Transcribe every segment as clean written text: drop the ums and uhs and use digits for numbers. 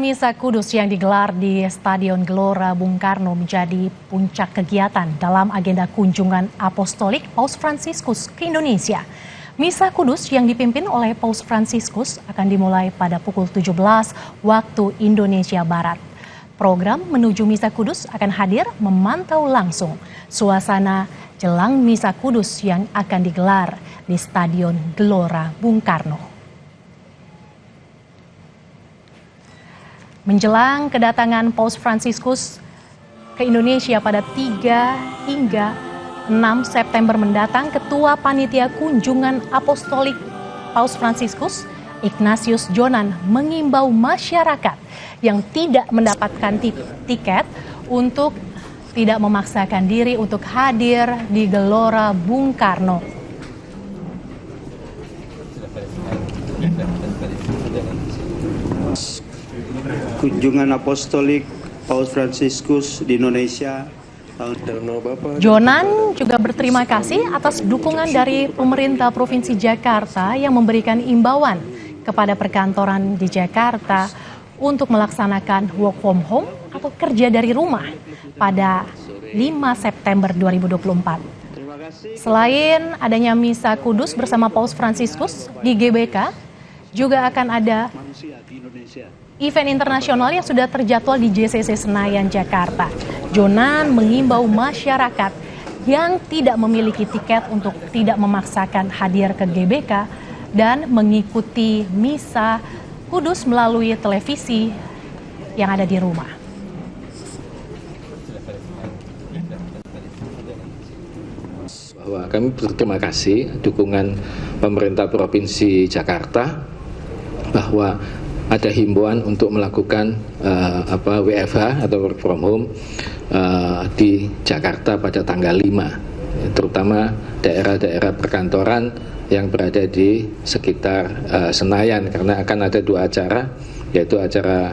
Misa Kudus yang digelar di Stadion Gelora Bung Karno menjadi puncak kegiatan dalam agenda kunjungan apostolik Paus Fransiskus ke Indonesia. Misa Kudus yang dipimpin oleh Paus Fransiskus akan dimulai pada pukul 17 waktu Indonesia Barat. Program menuju Misa Kudus akan hadir memantau langsung suasana jelang Misa Kudus yang akan digelar di Stadion Gelora Bung Karno. Menjelang kedatangan Paus Fransiskus ke Indonesia pada 3 hingga 6 September mendatang, Ketua Panitia Kunjungan Apostolik Paus Fransiskus, Ignatius Jonan, mengimbau masyarakat yang tidak mendapatkan tiket untuk tidak memaksakan diri untuk hadir di Gelora Bung Karno. Kunjungan apostolik Paus Fransiskus di Indonesia. Jonan juga berterima kasih atas dukungan dari pemerintah Provinsi Jakarta yang memberikan imbauan kepada perkantoran di Jakarta untuk melaksanakan work from home atau kerja dari rumah pada 5 September 2024. Selain adanya Misa Kudus bersama Paus Fransiskus di GBK, juga akan ada event internasional yang sudah terjadwal di JCC Senayan, Jakarta. Jonan mengimbau masyarakat yang tidak memiliki tiket untuk tidak memaksakan hadir ke GBK dan mengikuti Misa Kudus melalui televisi yang ada di rumah. Bahwa kami berterima kasih dukungan pemerintah Provinsi Jakarta bahwa ada himbauan untuk melakukan WFH atau work from home di Jakarta pada tanggal 5, terutama daerah-daerah perkantoran yang berada di sekitar Senayan, karena akan ada 2 acara, yaitu acara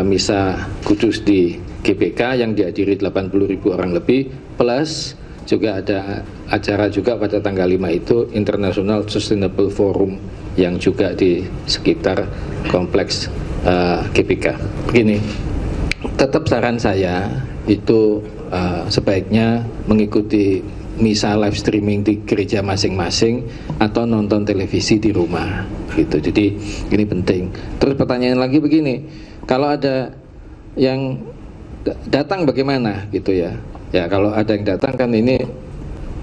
Misa Kudus di GBK yang dihadiri 80.000 orang lebih, plus juga ada acara juga pada tanggal 5 itu International Sustainable Forum yang juga di sekitar kompleks GBK. Begini, tetap saran saya itu sebaiknya mengikuti misa live streaming di gereja masing-masing atau nonton televisi di rumah gitu. Jadi ini penting. Terus pertanyaan lagi begini, kalau ada yang datang bagaimana gitu ya? Ya kalau ada yang datang kan ini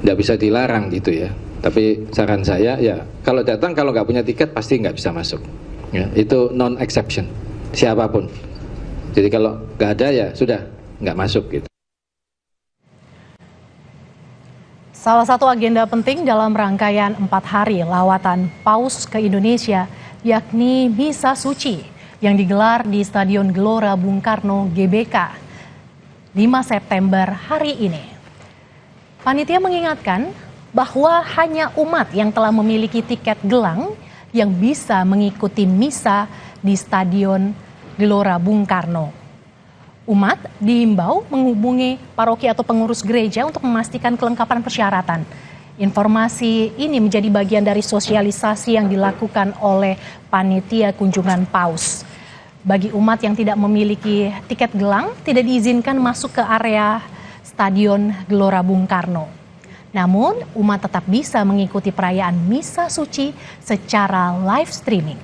nggak bisa dilarang gitu ya. Tapi saran saya ya kalau datang, kalau nggak punya tiket pasti nggak bisa masuk. Ya, itu non exception siapapun. Jadi kalau nggak ada ya sudah nggak masuk gitu. Salah satu agenda penting dalam rangkaian 4 hari lawatan Paus ke Indonesia yakni Misa Suci yang digelar di Stadion Gelora Bung Karno GBK 5 September hari ini. Panitia mengingatkan bahwa hanya umat yang telah memiliki tiket gelang yang bisa mengikuti misa di Stadion Gelora Bung Karno. Umat diimbau menghubungi paroki atau pengurus gereja untuk memastikan kelengkapan persyaratan. Informasi ini menjadi bagian dari sosialisasi yang dilakukan oleh Panitia Kunjungan Paus. Bagi umat yang tidak memiliki tiket gelang, tidak diizinkan masuk ke area Stadion Gelora Bung Karno. Namun, umat tetap bisa mengikuti perayaan Misa Suci secara live streaming.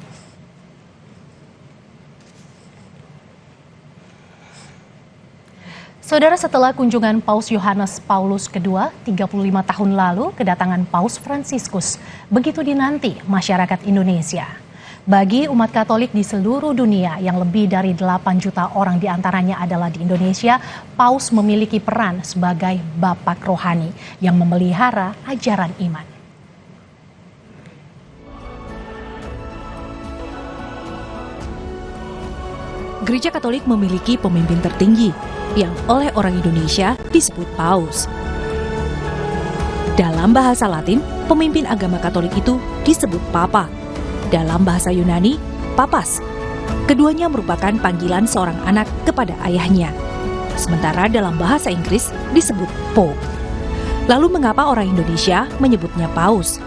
Saudara, setelah kunjungan Paus Yohanes Paulus II 35 tahun lalu, kedatangan Paus Fransiskus begitu dinanti masyarakat Indonesia. Bagi umat Katolik di seluruh dunia yang lebih dari 8 juta orang diantaranya adalah di Indonesia, Paus memiliki peran sebagai bapak rohani yang memelihara ajaran iman. Gereja Katolik memiliki pemimpin tertinggi yang oleh orang Indonesia disebut Paus. Dalam bahasa Latin, pemimpin agama Katolik itu disebut Papa. Dalam bahasa Yunani, Papas. Keduanya merupakan panggilan seorang anak kepada ayahnya. Sementara dalam bahasa Inggris disebut Pope. Lalu mengapa orang Indonesia menyebutnya Paus?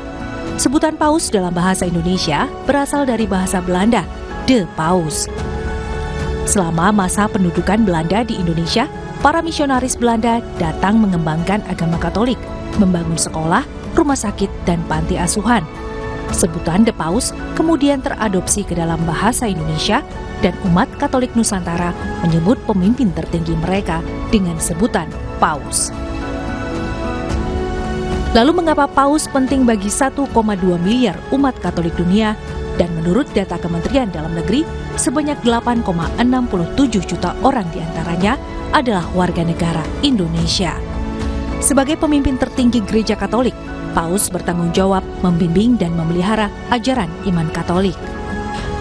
Sebutan Paus dalam bahasa Indonesia berasal dari bahasa Belanda, de Paus. Selama masa pendudukan Belanda di Indonesia, para misionaris Belanda datang mengembangkan agama Katolik, membangun sekolah, rumah sakit, dan panti asuhan. Sebutan The Paus kemudian teradopsi ke dalam bahasa Indonesia dan umat Katolik Nusantara menyebut pemimpin tertinggi mereka dengan sebutan Paus. Lalu mengapa Paus penting bagi 1,2 miliar umat Katolik dunia? Dan menurut data Kementerian Dalam Negeri, sebanyak 8,67 juta orang diantaranya adalah warga negara Indonesia. Sebagai pemimpin tertinggi Gereja Katolik, Paus bertanggung jawab membimbing dan memelihara ajaran iman Katolik.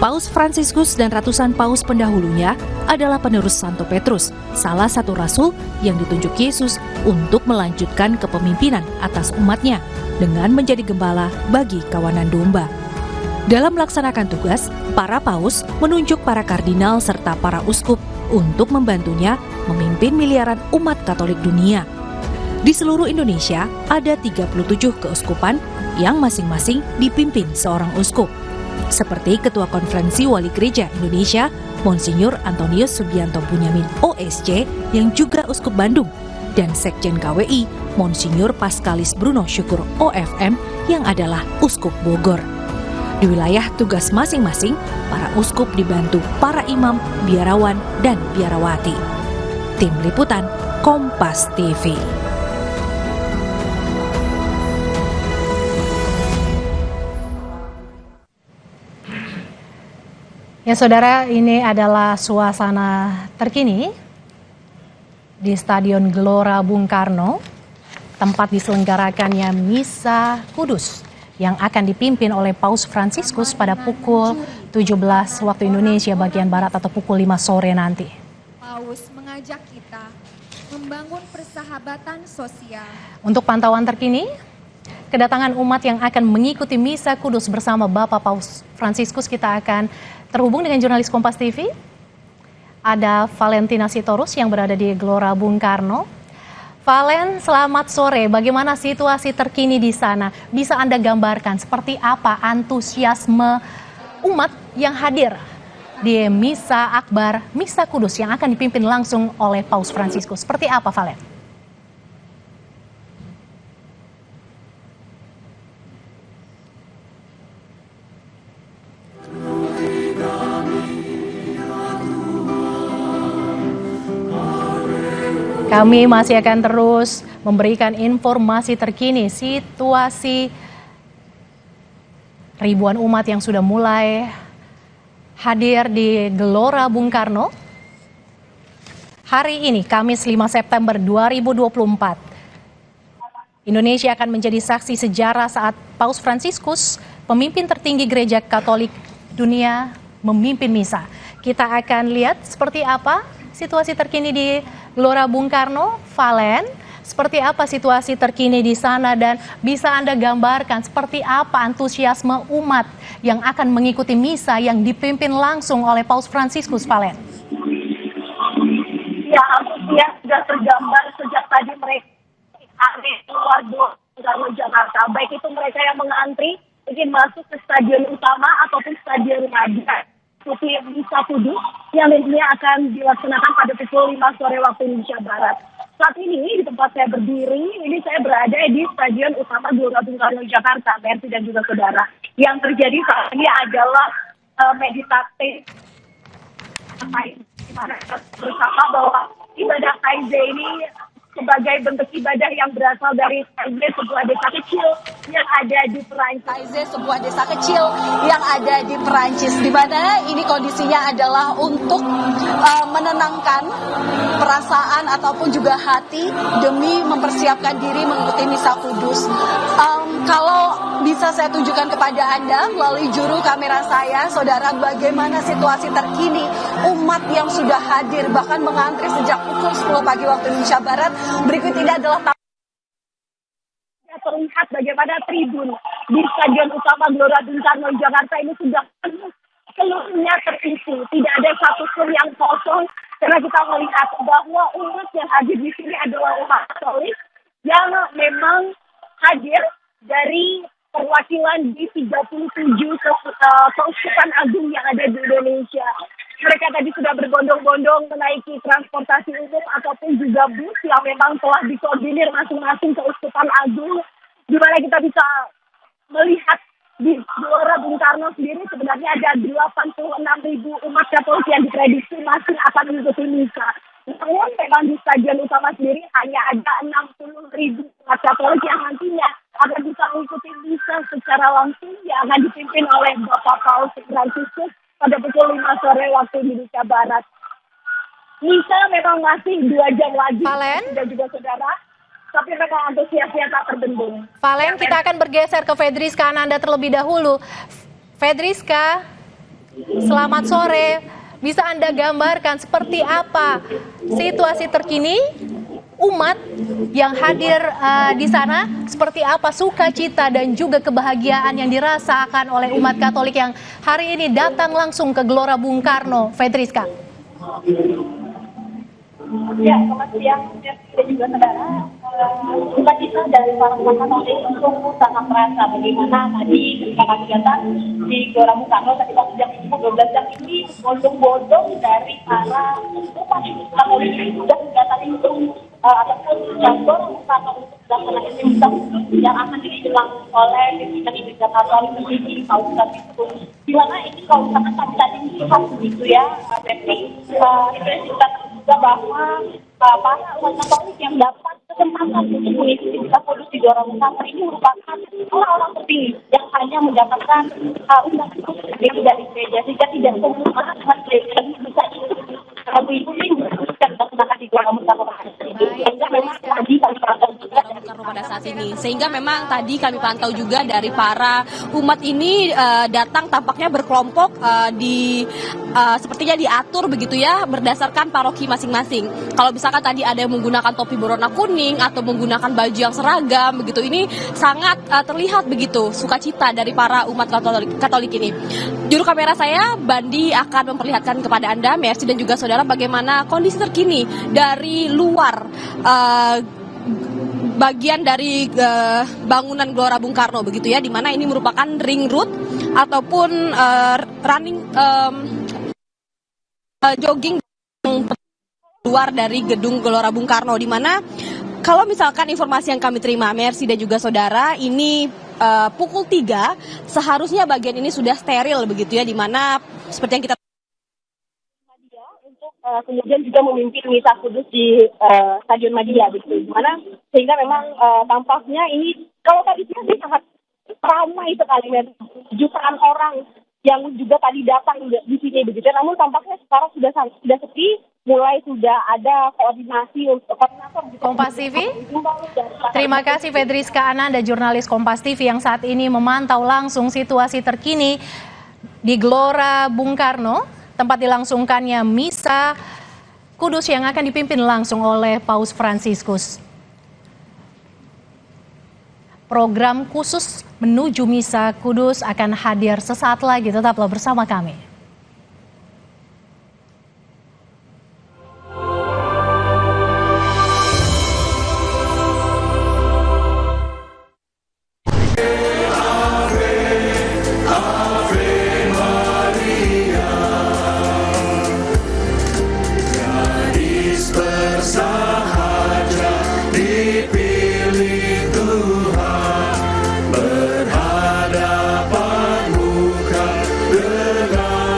Paus Fransiskus dan ratusan paus pendahulunya adalah penerus Santo Petrus, salah satu rasul yang ditunjuk Yesus untuk melanjutkan kepemimpinan atas umatnya dengan menjadi gembala bagi kawanan domba. Dalam melaksanakan tugas, para paus menunjuk para kardinal serta para uskup untuk membantunya memimpin miliaran umat Katolik dunia. Di seluruh Indonesia ada 37 keuskupan yang masing-masing dipimpin seorang uskup. Seperti Ketua Konferensi Wali Gereja Indonesia, Monsinyur Antonius Sugianto Bunyamin OSC yang juga uskup Bandung, dan Sekjen KWI, Monsinyur Paskalis Bruno Syukur OFM yang adalah uskup Bogor. Di wilayah tugas masing-masing, para uskup dibantu para imam, biarawan, dan biarawati. Tim Liputan Kompas TV. Ya saudara, ini adalah suasana terkini di Stadion Gelora Bung Karno, tempat diselenggarakannya Misa Kudus yang akan dipimpin oleh Paus Fransiskus pada pukul 17 waktu Indonesia bagian Barat atau pukul 5 sore nanti. Paus mengajak kita membangun persahabatan sosial. Untuk pantauan terkini, kedatangan umat yang akan mengikuti Misa Kudus bersama Bapak Paus Fransiskus, kita akan terhubung dengan jurnalis Kompas TV. Ada Valentina Sitorus yang berada di Gelora Bung Karno. Valen, selamat sore. Bagaimana situasi terkini di sana? Bisa Anda gambarkan seperti apa antusiasme umat yang hadir di Misa Akbar, Misa Kudus yang akan dipimpin langsung oleh Paus Fransiskus? Seperti apa, Valen? Kami masih akan terus memberikan informasi terkini situasi ribuan umat yang sudah mulai hadir di Gelora Bung Karno. Hari ini, Kamis 5 September 2024, Indonesia akan menjadi saksi sejarah saat Paus Fransiskus, pemimpin tertinggi Gereja Katolik dunia, memimpin misa. Kita akan lihat seperti apa situasi terkini di Gelora Bung Karno. Valen, seperti apa situasi terkini di sana dan bisa Anda gambarkan seperti apa antusiasme umat yang akan mengikuti misa yang dipimpin langsung oleh Paus Fransiskus, Valen? Ya, antusias sudah tergambar sejak tadi mereka keluar Gelora Jakarta. Baik itu mereka yang mengantri ingin masuk ke stadion utama ataupun stadion Madia. Seperti Misa Kudus yang nantinya akan dilaksanakan pada pukul 5 sore waktu Indonesia Barat. Saat ini di tempat saya berdiri, ini saya berada di Stadion Utama Gelora Bung Karno Jakarta, Mercy dan juga saudara. Yang terjadi saat ini adalah meditasi di mana kita bersama bahwa ibadah Kaize ini sebagai bentuk ibadah yang berasal dari Kaize, sebuah desa kecil yang ada di Perancis. Kaize, sebuah desa kecil yang ada di Perancis, di mana ini kondisinya adalah untuk menenangkan perasaan ataupun juga hati demi mempersiapkan diri mengikuti Misa Kudus. Kalau bisa saya tunjukkan kepada Anda melalui juru kamera saya, saudara, bagaimana situasi terkini umat yang sudah hadir bahkan mengantri sejak pukul 10 pagi waktu Indonesia Barat. Berikut ini adalah terlihat bagaimana tribun di Stadion Utama Gelora Bung Karno Jakarta ini sudah seluruhnya terisi. Tidak ada satu pun yang kosong karena kita melihat bahwa umat yang hadir di sini adalah umat Katolik yang memang hadir dari perwakilan di 37 keuskupan agung yang ada di Indonesia. mereka tadi sudah berbondong-bondong menaiki transportasi umum ataupun juga bus yang memang telah dikoordinir masing-masing Keuskupan Agung, di mana kita bisa melihat di Gelora Bung Karno sendiri sebenarnya ada 86.000 umat Katolik yang diprediksi masih akan mengikuti misa. Namun memang di stadion utama sendiri hanya ada 60.000 umat Katolik yang nantinya akan bisa mengikuti misa secara langsung yang akan dipimpin oleh Bapak Paus Fransiskus pada pukul 5 sore waktu Indonesia Barat. Misa memang masih 2 jam lagi dan juga saudara, tapi memang antusiasnya tak terbendung. Valen, kita akan bergeser ke Fedriska Ananda terlebih dahulu. Fedriska, selamat sore. Bisa Anda gambarkan seperti apa situasi terkini umat yang hadir di sana, seperti apa sukacita dan juga kebahagiaan yang dirasakan oleh umat Katolik yang hari ini datang langsung ke Gelora Bung Karno, Fedriska? Ya, selamat siang dan juga saudara. Sukacita dari para umat Katolik sungguh sangat terasa bagaimana tadi ketika kami datang di Gelora Bung Karno tadi pada jam 12 jam ini bondong-bondong dari para umat Katolik sudah mendatangi gedung ataupun cabur untuk melaksanakan misa yang akan digelar oleh pimpinan Gereja Katolik tertinggi Paus Fransiskus. Di mana ini kalau misalkan kami tadi melihat begitu ya, Betty, itu kita juga bahwa para umat Katolik yang dapat kesempatan untuk mengikuti misa kudus di Gelora Bung Karno ini merupakan orang-orang terpilih yang hanya mendapatkan undangan khusus dari gereja, sehingga tidak semua umat gereja bisa mengikuti dan melaksanakan di Gelora Bung Karno. Sehingga memang tadi kami pantau juga pada saat ini, sehingga memang tadi kami pantau juga dari para umat ini datang tampaknya berkelompok sepertinya diatur begitu ya berdasarkan paroki masing-masing. Kalau misalkan tadi ada yang menggunakan topi berwarna kuning atau menggunakan baju yang seragam begitu, ini sangat terlihat begitu sukacita dari para umat Katolik ini. Juru kamera saya Bandi akan memperlihatkan kepada Anda, Mercy dan juga saudara, bagaimana kondisi terkini dari luar bagian dari bangunan Gelora Bung Karno begitu ya, di mana ini merupakan ring road ataupun running jogging luar dari gedung Gelora Bung Karno, di mana kalau misalkan informasi yang kami terima, Mercy dan juga saudara, ini pukul 3 seharusnya bagian ini sudah steril begitu ya, di mana seperti yang kita kemudian juga memimpin misa kudus di Stadion Madia begitu, dimana sehingga memang tampaknya ini kalau tadi sih sangat ramai sekali, jutaan orang yang juga tadi datang di sini begitu. Namun tampaknya sekarang sudah sepi, mulai sudah ada koordinasi untuk koordinator Kompas TV. Terima kasih Fedriska Ananda, jurnalis Kompas TV yang saat ini memantau langsung situasi terkini di Gelora Bung Karno, tempat dilangsungkannya misa kudus yang akan dipimpin langsung oleh Paus Fransiskus. Program khusus menuju misa kudus akan hadir sesaat lagi, tetaplah bersama kami. Berhadapan muka dengan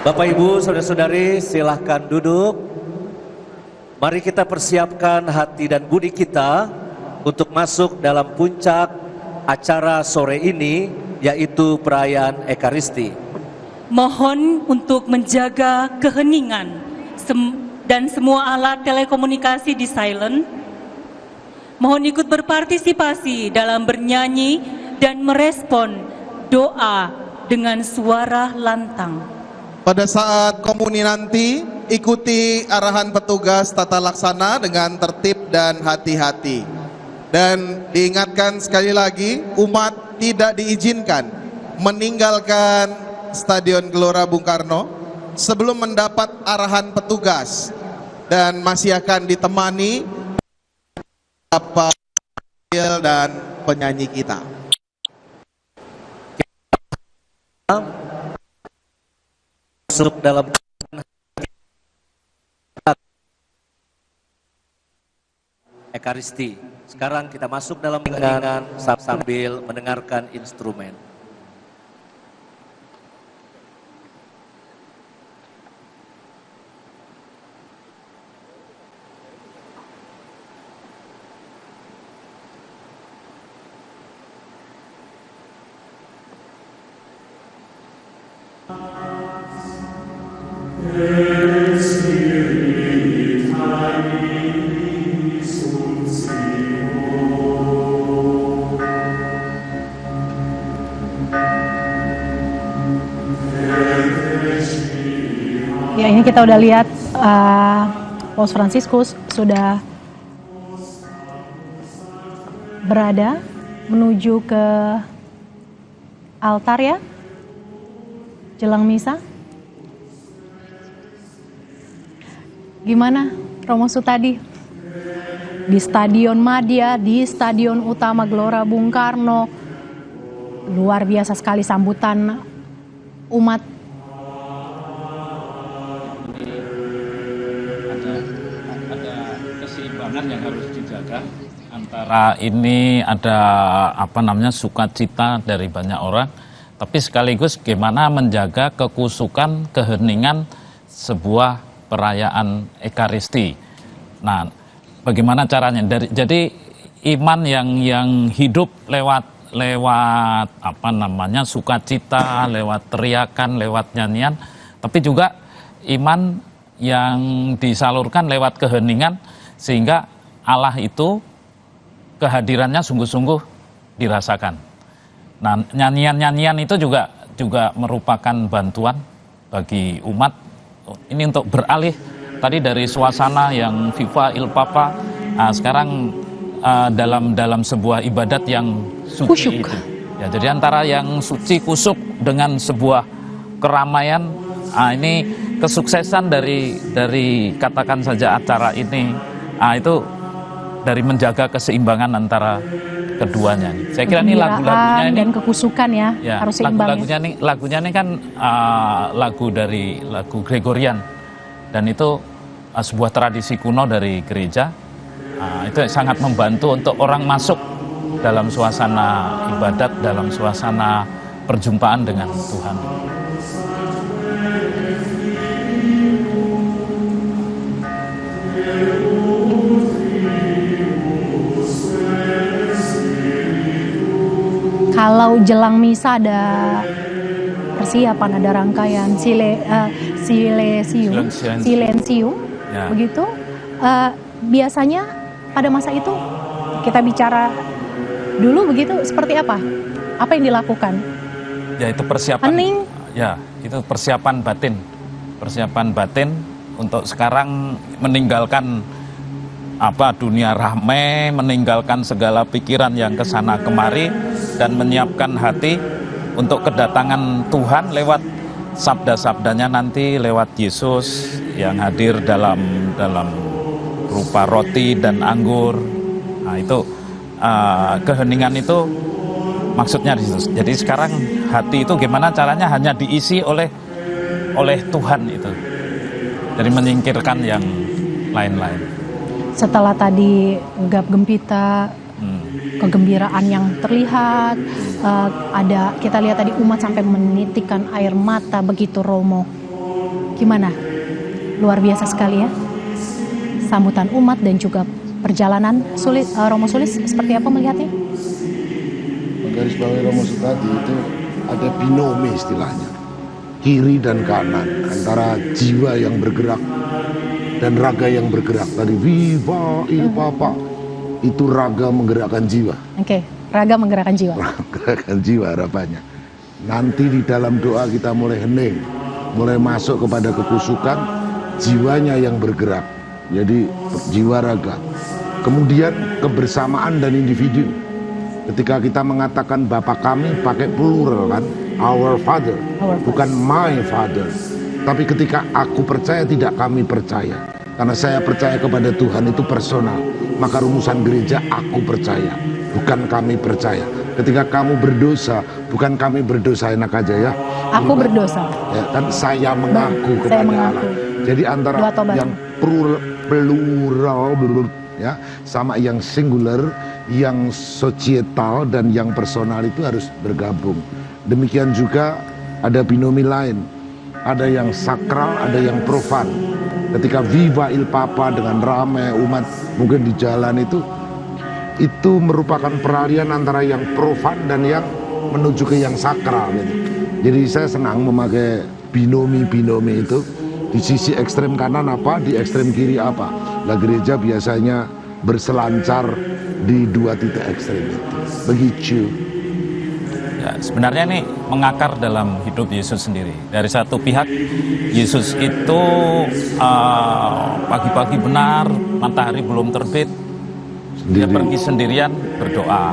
Bapak Ibu, saudara-saudari, silahkan duduk. Mari kita persiapkan hati dan budi kita untuk masuk dalam puncak acara sore ini, yaitu perayaan Ekaristi. Mohon untuk menjaga keheningan dan semua alat telekomunikasi di silent. Mohon ikut berpartisipasi dalam bernyanyi dan merespon doa dengan suara lantang. Pada saat komuni nanti, ikuti arahan petugas tata laksana dengan tertib dan hati-hati. Dan diingatkan sekali lagi, umat tidak diizinkan meninggalkan Stadion Gelora Bung Karno sebelum mendapat arahan petugas, dan masih akan ditemani beberapa dan penyanyi kita. Masuk dalam Ekaristi. Sekarang kita masuk dalam keheningan sambil mendengarkan instrumen. Ya, ini kita udah lihat Paus Fransiskus sudah berada menuju ke altar ya, jelang misa. Gimana Romo Sutadi? Di Stadion Madia, di Stadion Utama Gelora Bung Karno, luar biasa sekali sambutan umat. Yang harus dijaga antara ini ada sukacita dari banyak orang, tapi sekaligus bagaimana menjaga kekusukan, keheningan sebuah perayaan Ekaristi. Nah, bagaimana caranya? Jadi iman yang hidup lewat sukacita, lewat teriakan, lewat nyanyian, tapi juga iman yang disalurkan lewat keheningan, sehingga Allah itu kehadirannya sungguh-sungguh dirasakan. Nah, nyanyian-nyanyian itu juga merupakan bantuan bagi umat ini untuk beralih tadi dari suasana yang Viva il Papa, sekarang dalam sebuah ibadat yang suci itu. Ya, jadi antara yang suci kusuk dengan sebuah keramaian, ini kesuksesan dari katakan saja acara ini. Itu dari menjaga keseimbangan antara keduanya. Saya kira ini lagu-lagunya ini dan kekusukan ya harus seimbang. Lagunya ini kan lagu Gregorian, dan itu sebuah tradisi kuno dari gereja. Itu sangat membantu untuk orang masuk dalam suasana ibadat, dalam suasana perjumpaan dengan Tuhan. Kalau jelang misa ada persiapan, ada rangkaian silensium, ya. Begitu. Biasanya pada masa itu kita bicara dulu begitu, seperti apa? Apa yang dilakukan? Ya, itu persiapan. Hening. Ya, itu persiapan batin untuk sekarang meninggalkan dunia ramai, meninggalkan segala pikiran yang kesana kemari, dan menyiapkan hati untuk kedatangan Tuhan lewat sabda-sabdanya nanti, lewat Yesus yang hadir dalam rupa roti dan anggur. Nah, itu keheningan itu maksudnya di situ. Jadi sekarang hati itu gimana caranya hanya diisi oleh Tuhan itu, jadi menyingkirkan yang lain-lain. Setelah tadi gegap gempita, kegembiraan yang terlihat, kita lihat tadi umat sampai menitikkan air mata begitu, Romo. Gimana? Luar biasa sekali ya. Sambutan umat dan juga perjalanan Romo Sulis, seperti apa melihatnya? Menggarisbawahi Romo Sukadi itu ada binomi istilahnya, kiri dan kanan, antara jiwa yang bergerak dan raga yang bergerak. Tadi Viva il Papa, itu raga menggerakkan jiwa. Oke, raga menggerakkan jiwa. Menggerakkan jiwa harapannya. Nanti di dalam doa kita mulai hening, mulai masuk kepada kekusukan, jiwanya yang bergerak. Jadi jiwa raga. Kemudian kebersamaan dan individu. Ketika kita mengatakan Bapa kami pakai plural kan, our Father, bukan my Father. Tapi ketika aku percaya, tidak kami percaya. Karena saya percaya kepada Tuhan itu personal. Maka rumusan gereja aku percaya, bukan kami percaya. Ketika kamu berdosa, bukan kami berdosa, enak aja ya. Aku berdosa. Ya, kan saya mengaku kepada Allah. Jadi antara yang plural ya sama yang singular, yang societal dan yang personal itu harus bergabung. Demikian juga ada binomi lain, ada yang sakral, ada yang profan. Ketika Viva il Papa dengan ramai umat mungkin di jalan itu merupakan peralihan antara yang profan dan yang menuju ke yang sakral gitu. Jadi saya senang memakai binomi-binomi itu. Di sisi ekstrem kanan apa, di ekstrem kiri apa. Lah gereja biasanya berselancar di dua titik ekstrem itu. Begitu. Ya, sebenarnya ini mengakar dalam hidup Yesus sendiri. Dari satu pihak, Yesus itu pagi-pagi benar, matahari belum terbit, dia pergi sendirian berdoa.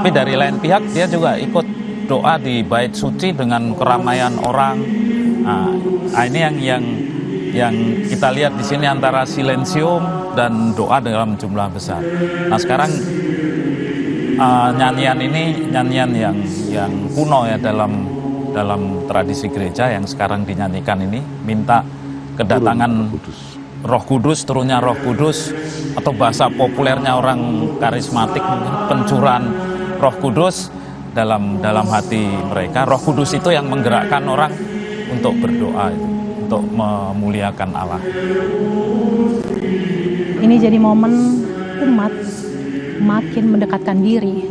Tapi dari lain pihak, dia juga ikut doa di bait suci dengan keramaian orang. Nah, ini yang kita lihat di sini antara silensium dan doa dalam jumlah besar. Nah sekarang nyanyian ini nyanyian yang kuno ya dalam tradisi gereja yang sekarang dinyanyikan ini, minta kedatangan Roh Kudus, turunnya Roh Kudus, atau bahasa populernya orang karismatik pencurahan Roh Kudus dalam hati mereka. Roh Kudus itu yang menggerakkan orang untuk berdoa, untuk memuliakan Allah. Ini jadi momen umat makin mendekatkan diri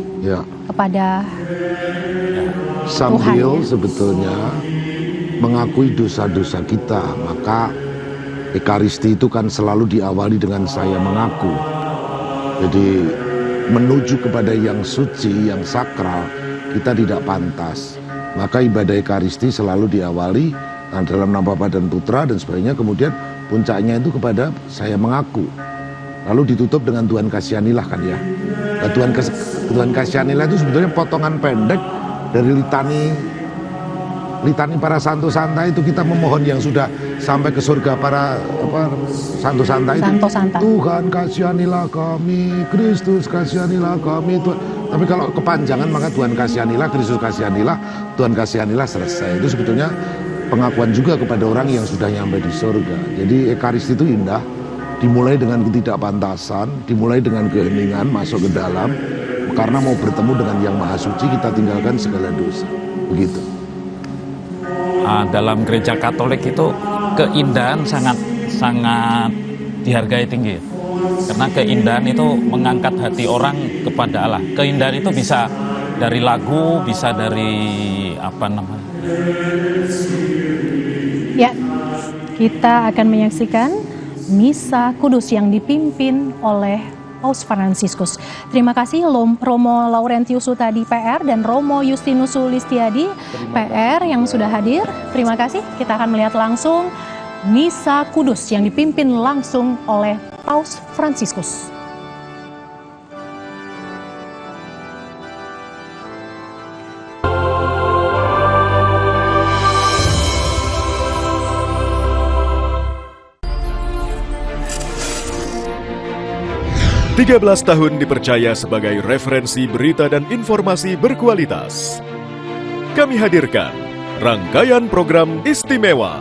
kepada sambil Tuhan, ya. Sebetulnya mengakui dosa-dosa kita. Maka Ekaristi itu kan selalu diawali dengan saya mengaku. Jadi menuju kepada yang suci, yang sakral, kita tidak pantas. Maka ibadah Ekaristi selalu diawali dalam nama Bapa dan Putra dan sebagainya. Kemudian puncaknya itu kepada saya mengaku. Lalu ditutup dengan Tuhan kasihanilah kan ya. Nah, Tuhan kasihanilah itu sebetulnya potongan pendek dari litani para santo santa itu. Kita memohon yang sudah sampai ke surga para santo santa itu. Tuhan kasihanilah kami, Kristus kasihanilah kami. Tapi kalau kepanjangan maka Tuhan kasihanilah, Kristus kasihanilah, Tuhan kasihanilah, selesai. Itu sebetulnya pengakuan juga kepada orang yang sudah nyampe di surga. Jadi Ekaristi itu indah, dimulai dengan ketidakpantasan, dimulai dengan keheningan, masuk ke dalam, karena mau bertemu dengan yang maha suci, kita tinggalkan segala dosa. Begitu. Dalam gereja Katolik itu keindahan sangat dihargai tinggi. Karena keindahan itu mengangkat hati orang kepada Allah. Keindahan itu bisa dari lagu, bisa dari apa namanya. Ya, kita akan menyaksikan Misa Kudus yang dipimpin oleh Paus Fransiskus. Terima kasih Romo Laurentius Sutadi PR dan Romo Justinus Sulistiadi PR yang sudah hadir. Terima kasih. Kita akan melihat langsung Misa Kudus yang dipimpin langsung oleh Paus Fransiskus. Tiga 13 tahun dipercaya sebagai referensi berita dan informasi berkualitas. Kami hadirkan rangkaian program istimewa.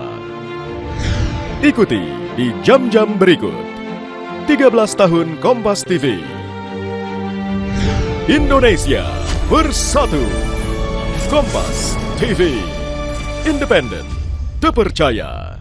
Ikuti di jam-jam berikut. 13 tahun Kompas TV. Indonesia bersatu. Kompas TV. Independen, terpercaya.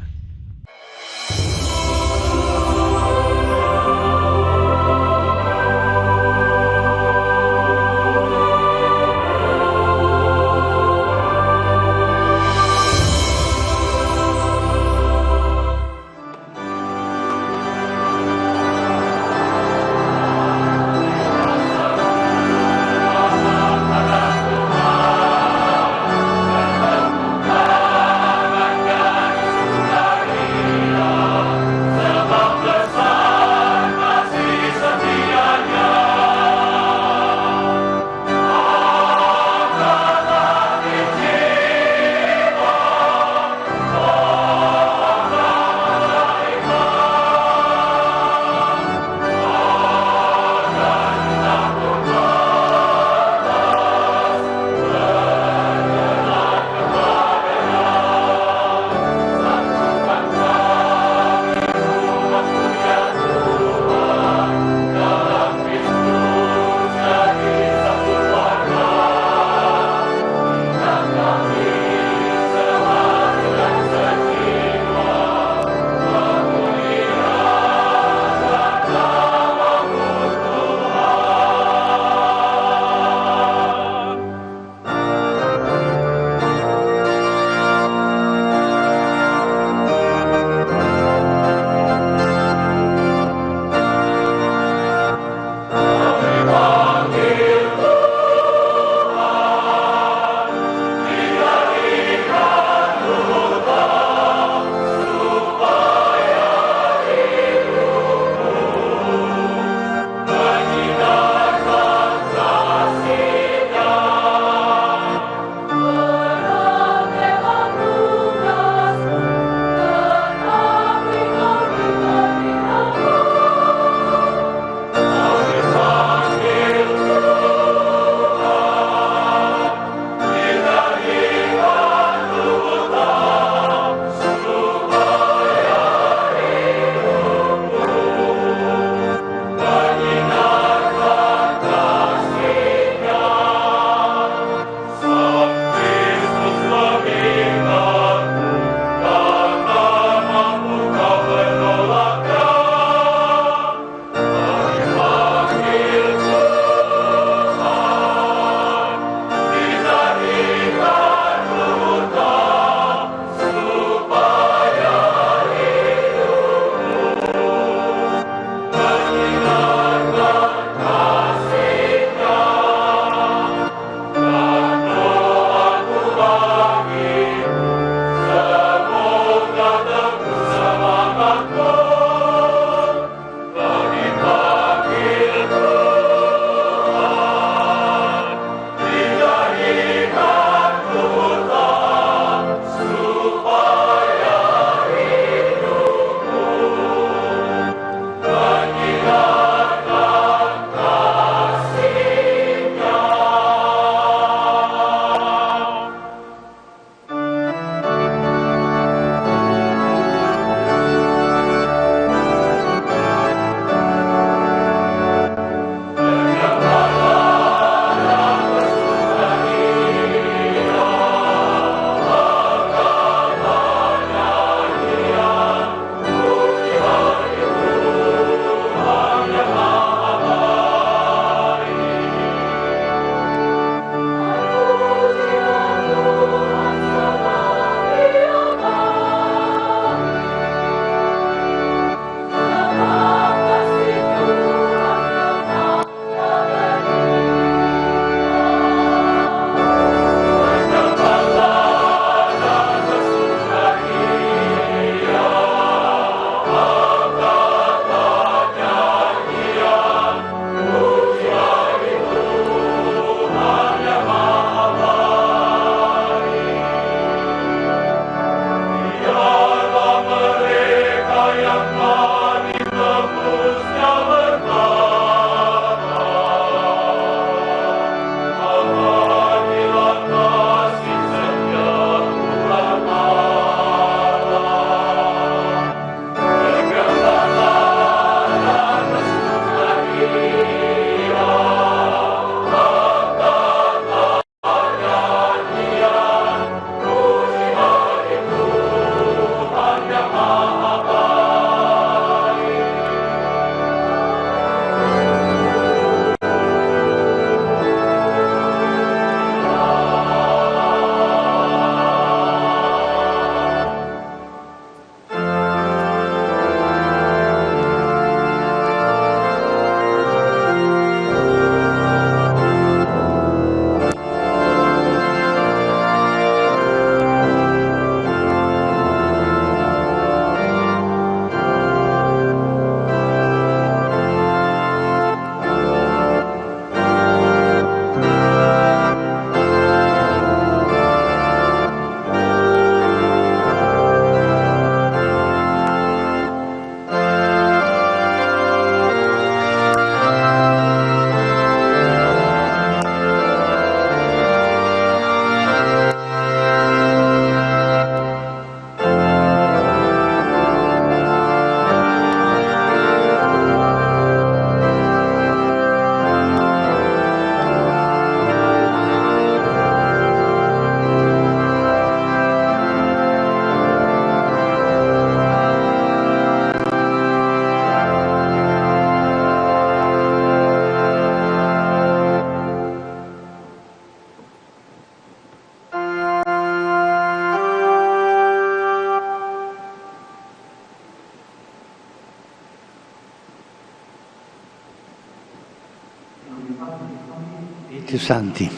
Spiritus Sancti.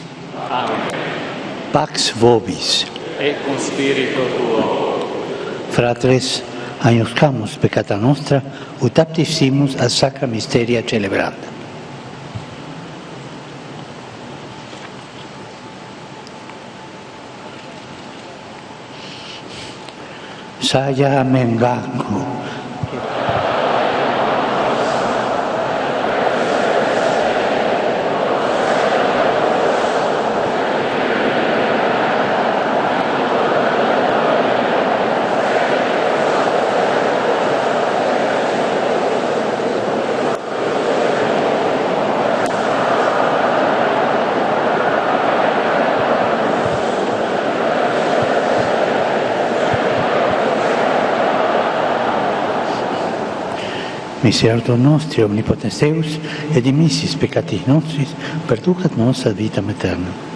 Pax vobis. Et con spirito tuo. Fratres, agnoscamus peccata nostra, ut aptissimus ad sacra mysteria celebrata. Saya mengaku. Misericordia nostri, omnipotens Deus, et dimissis peccatis nostris, perducat nos ad vitam aeterna.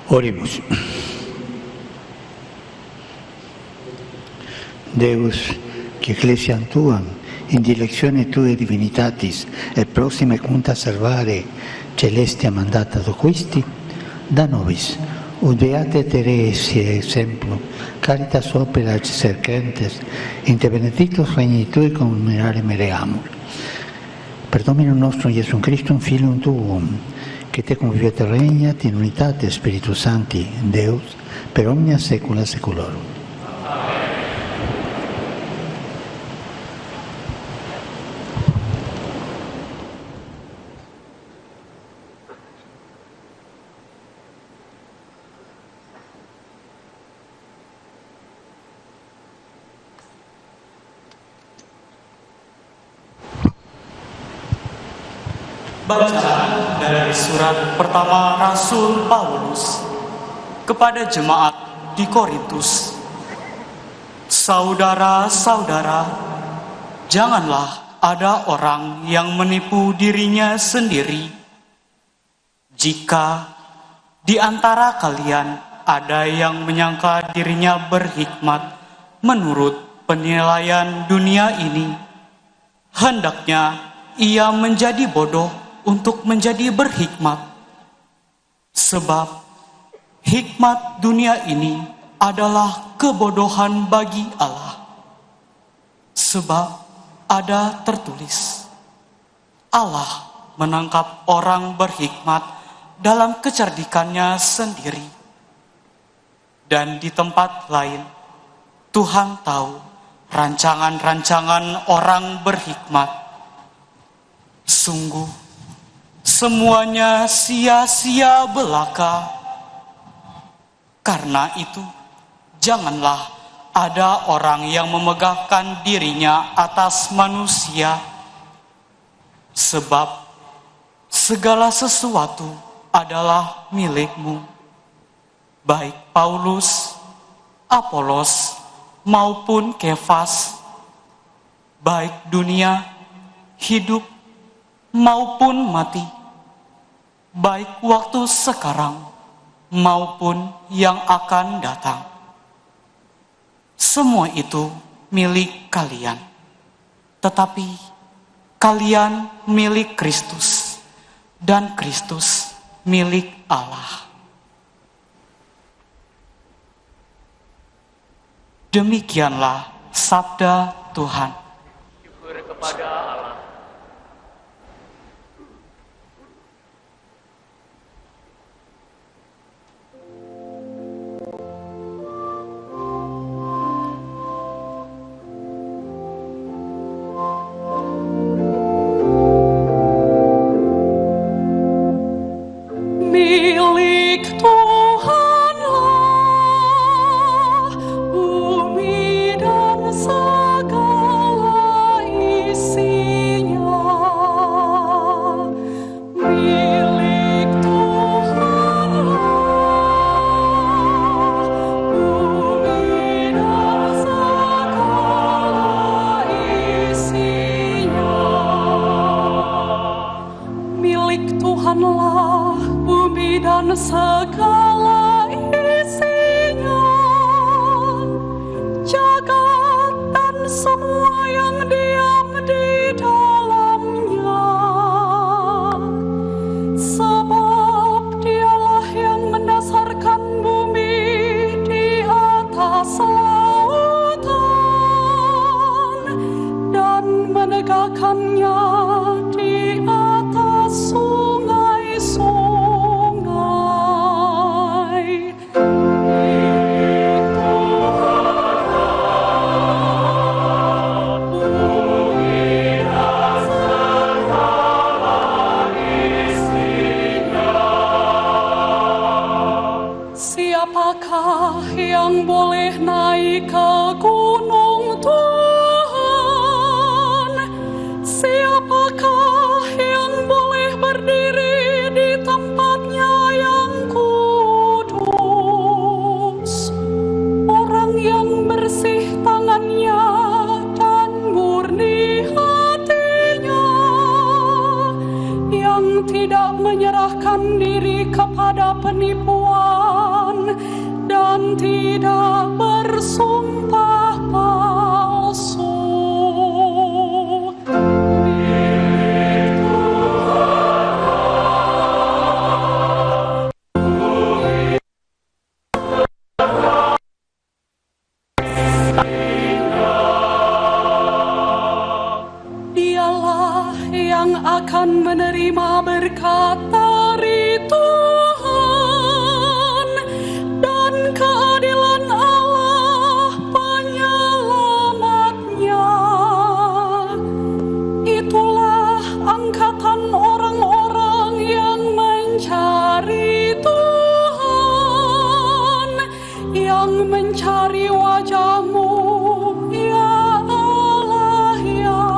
Oremos. Deus, che ecclesiam tuam, in dilectione tue divinitatis, et proxime cunta servare celestia mandata doquisti, da nobis, ut beate Teresie exemplo, caritas opera cercentes, inter benedictos regni tui communerare mereamur. Per Dominum nostrum Iesum Christum, Filium tuum, che te conviviet regnat in unitate Spiritus Sancti, Deus, per omnia saecula saeculorum. Bacaan dari surat pertama Rasul Paulus kepada jemaat di Korintus. Saudara-saudara, janganlah ada orang yang menipu dirinya sendiri. Jika di antara kalian ada yang menyangka dirinya berhikmat menurut penilaian dunia ini, hendaknya ia menjadi bodoh untuk menjadi berhikmat. Sebab hikmat dunia ini adalah kebodohan bagi Allah. Sebab ada tertulis, Allah menangkap orang berhikmat dalam kecerdikannya sendiri. Dan di tempat lain, Tuhan tahu rancangan-rancangan orang berhikmat. Sungguh, semuanya sia-sia belaka. Karena itu, janganlah ada orang yang memegahkan dirinya atas manusia. Sebab segala sesuatu adalah milikmu, baik Paulus, Apolos, maupun Kefas, baik dunia, hidup, maupun mati, baik waktu sekarang maupun yang akan datang. Semua itu milik kalian, tetapi kalian milik Kristus, dan Kristus milik Allah. Demikianlah sabda Tuhan. Syukur kepada Allah. Segala isinya, jagat dan semua yang diam di dalamnya. Sebab Dialah yang mendasarkan bumi di atas lautan dan menegakkannya di atas sungai-sungai. Siapakah yang boleh naik ke gunung Tuhan? Siapakah yang boleh berdiri di tempatnya yang kudus? Orang yang bersih tangannya dan murni hatinya, yang tidak menyerahkan diri kepada penipuan Dialah yang akan menerima berkat dari Tuhan dan keadilan Allah penyelamatnya. Itulah angkatan orang-orang yang mencari Tuhan, yang mencari wajah-Mu, ya Allah Yakub.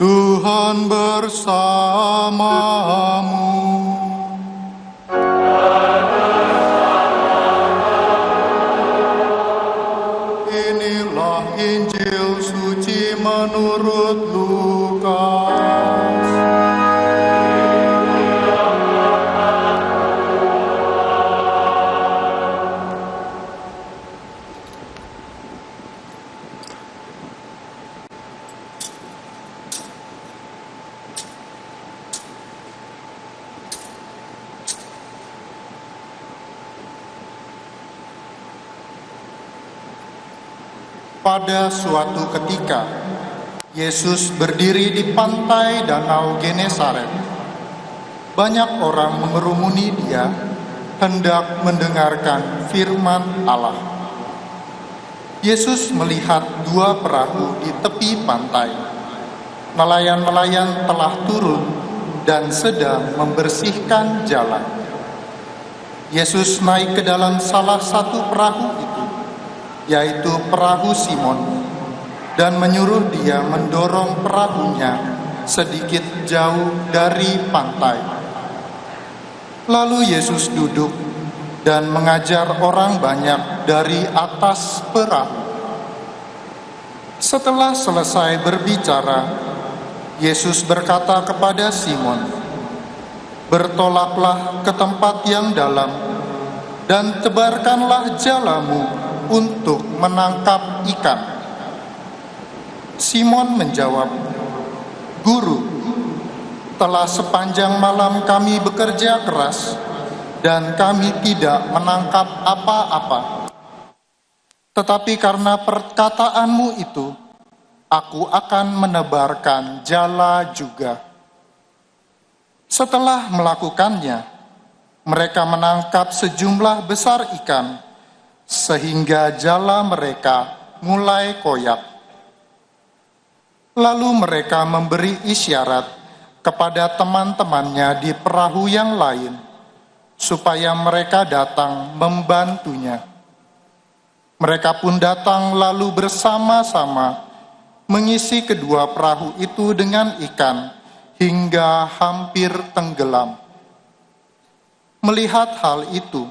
Tuhan bersamamu. Inilah Injil suci menurut Lukas. Pada suatu ketika, Yesus berdiri di pantai Danau Genesaret. Banyak orang mengerumuni Dia, hendak mendengarkan firman Allah. Yesus melihat dua perahu di tepi pantai. Nelayan-nelayan telah turun dan sedang membersihkan jalan. Yesus naik ke dalam salah satu perahu itu, yaitu perahu Simon, dan menyuruh dia mendorong perahunya sedikit jauh dari pantai. Lalu Yesus duduk dan mengajar orang banyak dari atas perahu. Setelah selesai berbicara, Yesus berkata kepada Simon, "Bertolaklah ke tempat yang dalam dan tebarkanlah jalamu untuk menangkap ikan." Simon menjawab, "Guru, telah sepanjang malam kami bekerja keras dan kami tidak menangkap apa-apa. Tetapi karena perkataanmu itu, aku akan menebarkan jala juga." Setelah melakukannya, mereka menangkap sejumlah besar ikan, sehingga jala mereka mulai koyak. Lalu mereka memberi isyarat kepada teman-temannya di perahu yang lain, supaya mereka datang membantunya. Mereka pun datang lalu bersama-sama mengisi kedua perahu itu dengan ikan hingga hampir tenggelam. Melihat hal itu,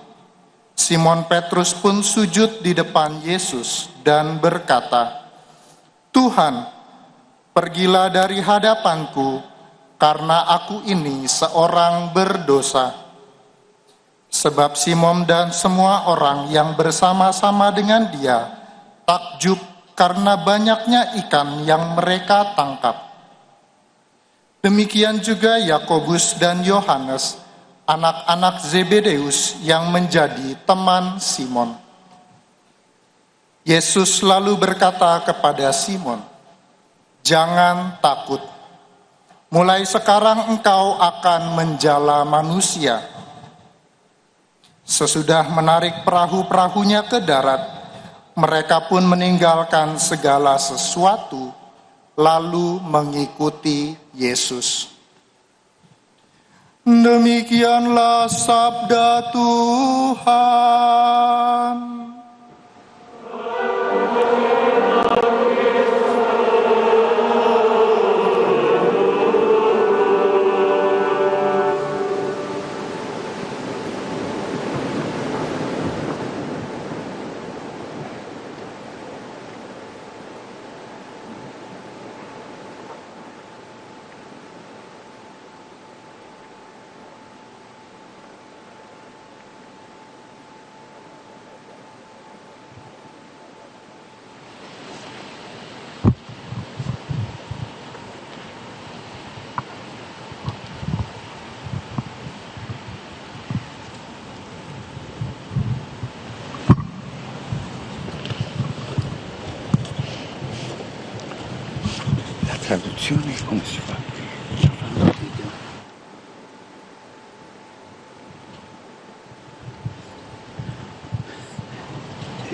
Simon Petrus pun sujud di depan Yesus dan berkata, "Tuhan, pergilah dari hadapanku, karena aku ini seorang berdosa." Sebab Simon dan semua orang yang bersama-sama dengan dia takjub karena banyaknya ikan yang mereka tangkap. Demikian juga Yakobus dan Yohanes, anak-anak Zebedeus yang menjadi teman Simon. Yesus lalu berkata kepada Simon, "Jangan takut. Mulai sekarang engkau akan menjala manusia." Sesudah menarik perahu-perahunya ke darat, mereka pun meninggalkan segala sesuatu, lalu mengikuti Yesus. Demikianlah sabda Tuhan. Traduzione come si fa?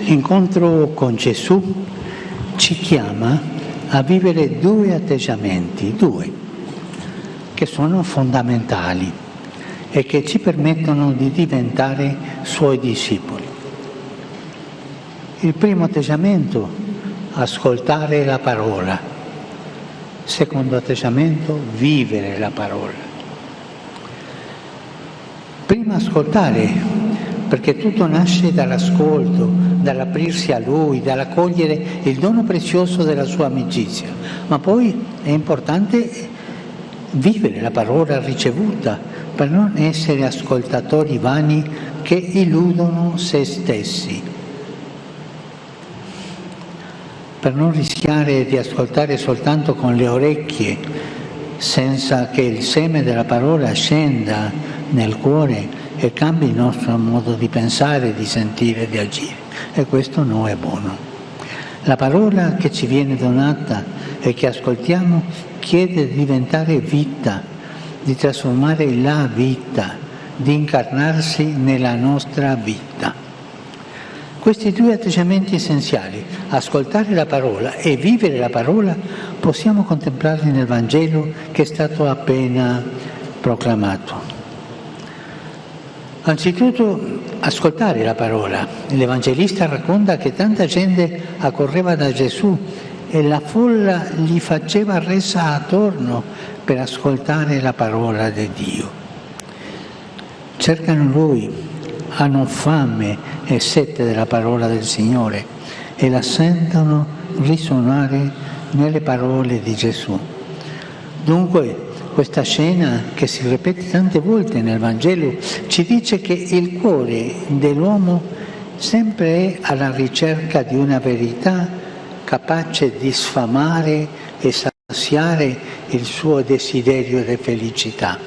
L'incontro con Gesù ci chiama a vivere due atteggiamenti, che sono fondamentali e che ci permettono di diventare suoi discepoli. Il primo atteggiamento, ascoltare la parola. Secondo atteggiamento, vivere la parola. Prima ascoltare, perché tutto nasce dall'ascolto, dall'aprirsi a Lui, dall'accogliere il dono prezioso della sua amicizia. Ma poi è importante vivere la parola ricevuta per non essere ascoltatori vani che illudono se stessi. Per non rischiare di ascoltare soltanto con le orecchie, senza che il seme della parola scenda nel cuore e cambi il nostro modo di pensare, di sentire, di agire. E questo non è buono. La parola che ci viene donata e che ascoltiamo chiede di diventare vita, di trasformare la vita, di incarnarsi nella nostra vita. Questi due atteggiamenti essenziali, ascoltare la parola e vivere la parola, possiamo contemplarli nel Vangelo che è stato appena proclamato. Anzitutto, ascoltare la parola. L'Evangelista racconta che tanta gente accorreva da Gesù e la folla gli faceva resa attorno per ascoltare la parola di Dio. Cercano Lui, hanno fame e sete della parola del Signore e la sentono risuonare nelle parole di Gesù. Dunque, questa scena, che si ripete tante volte nel Vangelo, ci dice che il cuore dell'uomo sempre è alla ricerca di una verità capace di sfamare e saziare il suo desiderio di felicità.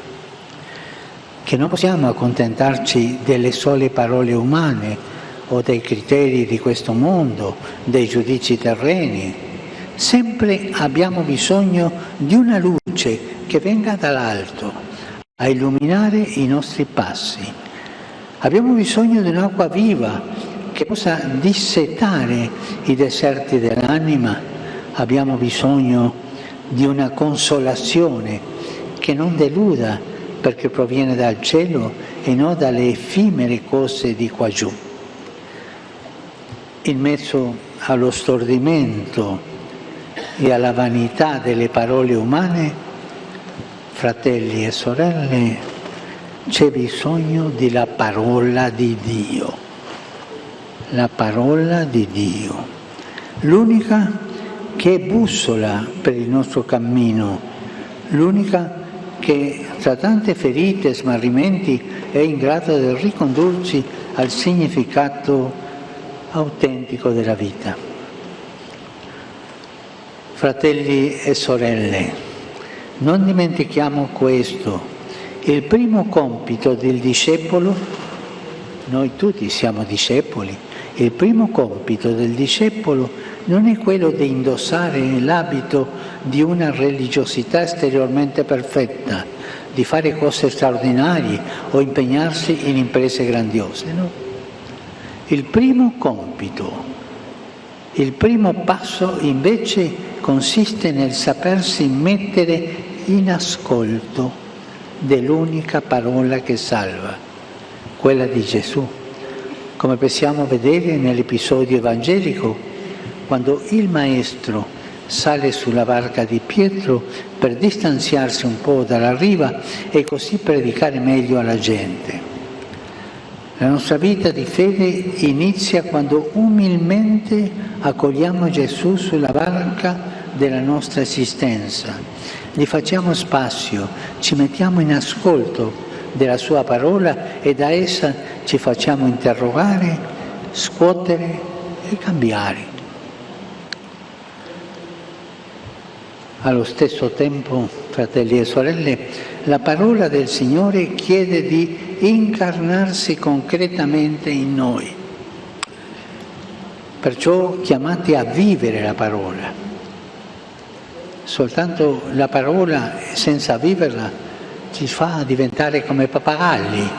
Che non possiamo accontentarci delle sole parole umane o dei criteri di questo mondo, dei giudizi terreni. Sempre abbiamo bisogno di una luce che venga dall'alto a illuminare i nostri passi. Abbiamo bisogno di un'acqua viva che possa dissetare i deserti dell'anima. Abbiamo bisogno di una consolazione che non deluda perché proviene dal cielo e non dalle effimere cose di qua giù. In mezzo allo stordimento e alla vanità delle parole umane, fratelli e sorelle, c'è bisogno della parola di Dio. La parola di Dio, l'unica che è bussola per il nostro cammino, l'unica che tra tante ferite e smarrimenti è in grado di ricondurci al significato autentico della vita. Fratelli e sorelle, non dimentichiamo questo: il primo compito del discepolo, noi tutti siamo discepoli, il primo compito del discepolo non è quello di indossare l'abito di una religiosità esteriormente perfetta, di fare cose straordinarie o impegnarsi in imprese grandiose, no? Il primo compito, il primo passo invece consiste nel sapersi mettere in ascolto dell'unica parola che salva, quella di Gesù. Come possiamo vedere nell'episodio evangelico, quando il Maestro sale sulla barca di Pietro per distanziarsi un po' dalla riva e così predicare meglio alla gente. La nostra vita di fede inizia quando umilmente accogliamo Gesù sulla barca della nostra esistenza, gli facciamo spazio, ci mettiamo in ascolto della sua parola e da essa ci facciamo interrogare, scuotere e cambiare. Allo stesso tempo, fratelli e sorelle, la parola del Signore chiede di incarnarsi concretamente in noi. Perciò chiamati a vivere la parola. Soltanto la parola, senza viverla, ci fa diventare come pappagalli,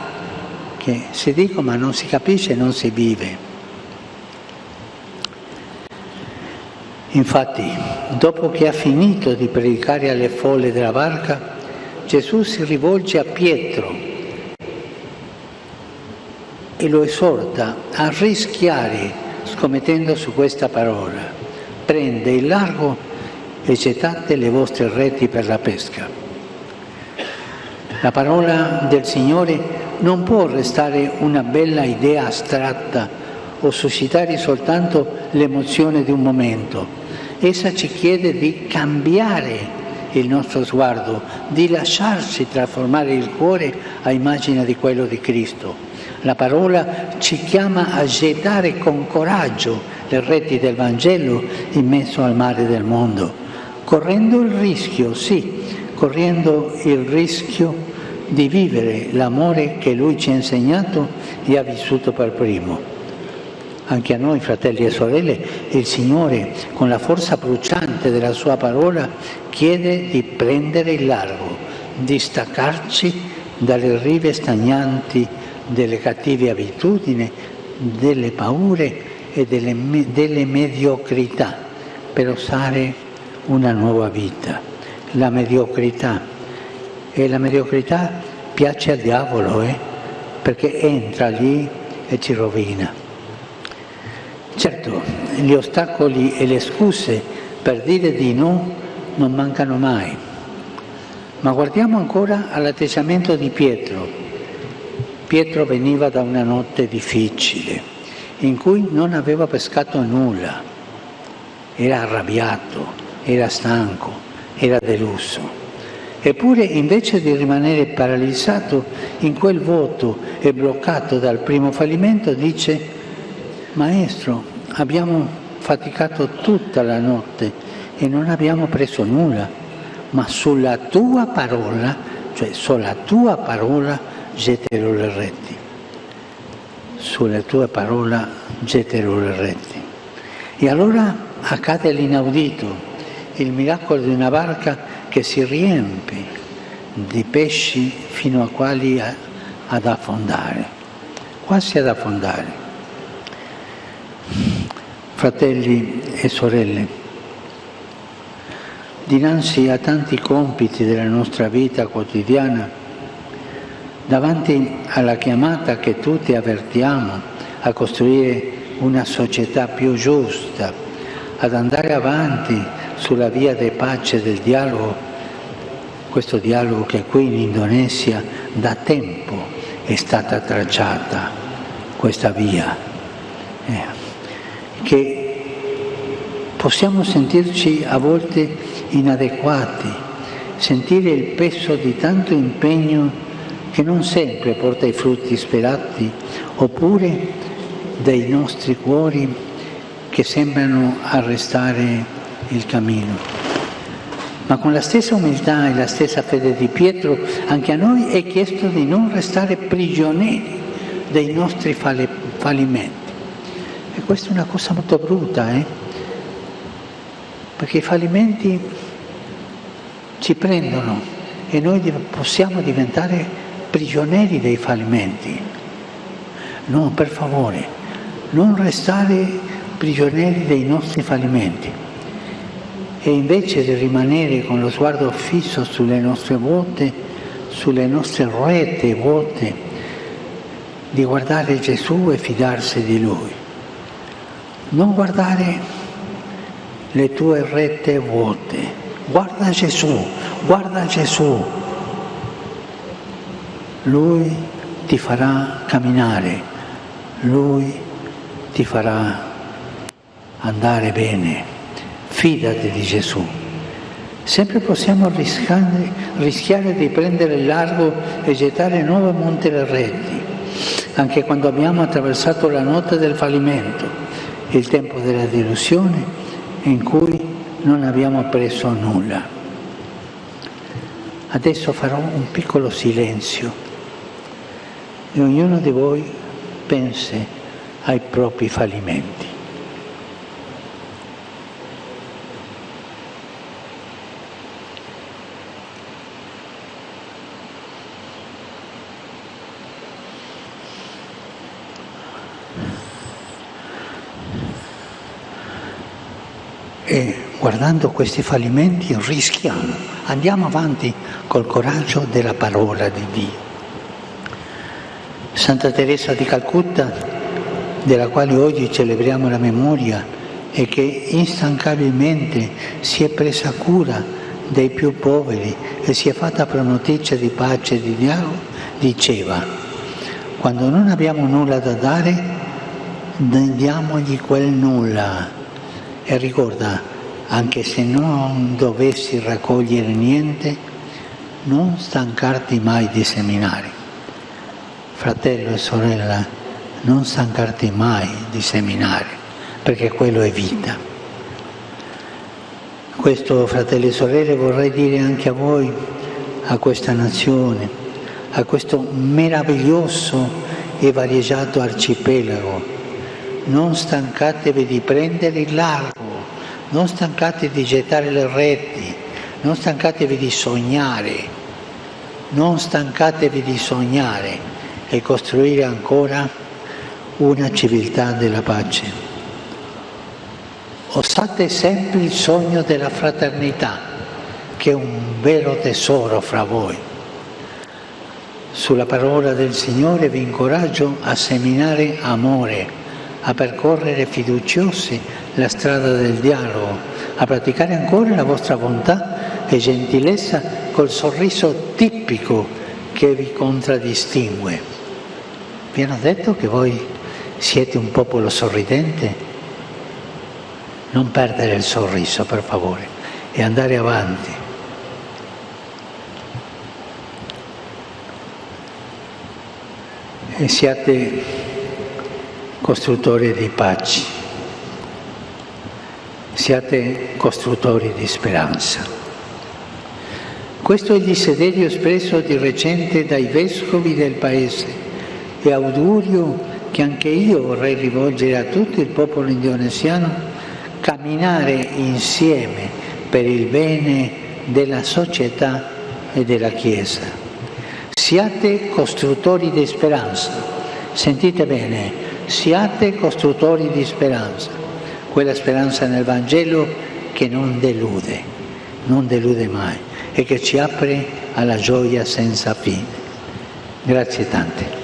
che si dicono ma non si capisce e non si vive. Infatti, dopo che ha finito di predicare alle folle della barca, Gesù si rivolge a Pietro e lo esorta a rischiare scommettendo su questa parola: prende il largo e gettate le vostre reti per la pesca. La parola del Signore non può restare una bella idea astratta o suscitare soltanto l'emozione di un momento. Essa ci chiede di cambiare il nostro sguardo, di lasciarci trasformare il cuore a immagine di quello di Cristo. La parola ci chiama a gettare con coraggio le reti del Vangelo in mezzo al mare del mondo, correndo il rischio, sì, correndo il rischio di vivere l'amore che Lui ci ha insegnato e ha vissuto per primo. Anche a noi, fratelli e sorelle, il Signore, con la forza bruciante della Sua parola, chiede di prendere il largo, di staccarci dalle rive stagnanti delle cattive abitudini, delle paure e delle mediocrità, per osare una nuova vita. La mediocrità piace al diavolo, perché entra lì e ci rovina. Certo, gli ostacoli e le scuse per dire di no non mancano mai, ma guardiamo ancora all'atteggiamento di Pietro. Pietro veniva da una notte difficile, in cui non aveva pescato nulla, era arrabbiato, era stanco, era deluso. Eppure, invece di rimanere paralizzato in quel vuoto e bloccato dal primo fallimento, dice: Maestro, abbiamo faticato tutta la notte e non abbiamo preso nulla, ma sulla tua parola, cioè sulla tua parola, getterò le reti. Sulla tua parola getterò le reti. E allora accade l'inaudito, il miracolo di una barca che si riempie di pesci fino a quasi ad affondare, quasi ad affondare. Fratelli e sorelle, dinanzi a tanti compiti della nostra vita quotidiana, davanti alla chiamata che tutti avvertiamo a costruire una società più giusta, ad andare avanti sulla via di pace e del dialogo, questo dialogo che qui in Indonesia da tempo è stata tracciata, questa via, che possiamo sentirci a volte inadeguati, sentire il peso di tanto impegno che non sempre porta i frutti sperati, oppure dei nostri cuori che sembrano arrestare il cammino. Ma con la stessa umiltà e la stessa fede di Pietro, anche a noi è chiesto di non restare prigionieri dei nostri fallimenti. E questa è una cosa molto brutta, perché i fallimenti ci prendono e noi possiamo diventare prigionieri dei fallimenti. No, per favore, non restare prigionieri dei nostri fallimenti. E invece di rimanere con lo sguardo fisso sulle nostre vuote, sulle nostre rete vuote, di guardare Gesù e fidarsi di Lui. Non guardare le tue rete vuote, guarda Gesù, guarda Gesù. Lui ti farà camminare, Lui ti farà andare bene. Fidati di Gesù. Sempre possiamo rischiare di prendere il largo e gettare nuovamente le reti, anche quando abbiamo attraversato la notte del fallimento, il tempo della delusione in cui non abbiamo preso nulla. Adesso farò un piccolo silenzio e ognuno di voi pensi ai propri fallimenti. E guardando questi fallimenti rischiamo, andiamo avanti col coraggio della parola di Dio. Santa Teresa di Calcutta, della quale oggi celebriamo la memoria e che instancabilmente si è presa cura dei più poveri e si è fatta promotrice di pace e di dialogo, diceva: quando non abbiamo nulla da dare, diamogli quel nulla. E ricorda, anche se non dovessi raccogliere niente, non stancarti mai di seminare. Fratello e sorella, non stancarti mai di seminare, perché quello è vita. Questo, fratelli e sorelle, vorrei dire anche a voi, a questa nazione, a questo meraviglioso e variegato arcipelago. Non stancatevi di prendere il largo, non stancatevi di gettare le reti, non stancatevi di sognare, non stancatevi di sognare e costruire ancora una civiltà della pace. Osate sempre il sogno della fraternità, che è un vero tesoro fra voi. Sulla parola del Signore vi incoraggio a seminare amore, a percorrere fiduciosi la strada del dialogo, a praticare ancora la vostra bontà e gentilezza col sorriso tipico che vi contraddistingue. Vi hanno detto che voi siete un popolo sorridente? Non perdere il sorriso, per favore, e andare avanti. E siate costruttori di pace, siate costruttori di speranza. Questo è il desiderio espresso di recente dai vescovi del Paese e augurio che anche io vorrei rivolgere a tutto il popolo indonesiano: camminare insieme per il bene della società e della Chiesa. Siate costruttori di speranza, sentite bene, siate costruttori di speranza, quella speranza nel Vangelo che non delude, non delude mai e che ci apre alla gioia senza fine. Grazie tante.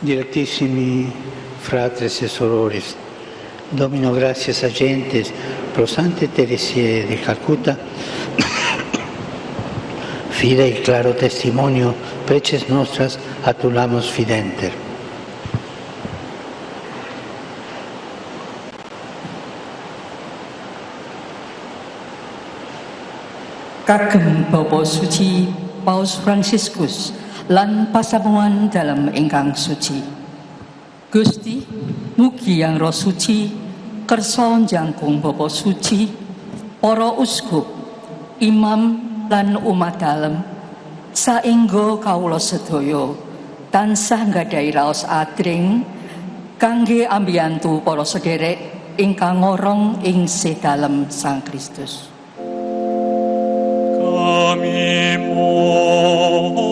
Dilettissimi fratres e sorores, Domino gratias agentes pro Sante Teresie de Calcuta, fidei claro testimonio preces nostras atulamos fidenter. Kagem Bapa Suci Paus Fransiskus lan pasamuan dalam ingkang suci. Gusti, mugi yang Roh Suci kersa njangkung Bapa Suci, para uskup, imam lan umat dalem saengga kawula sedaya tansah nggadhahi raos adring kangge ambiyantu para sederek ingkang ngorong ing sedalem Sang Kristus. Kami mohon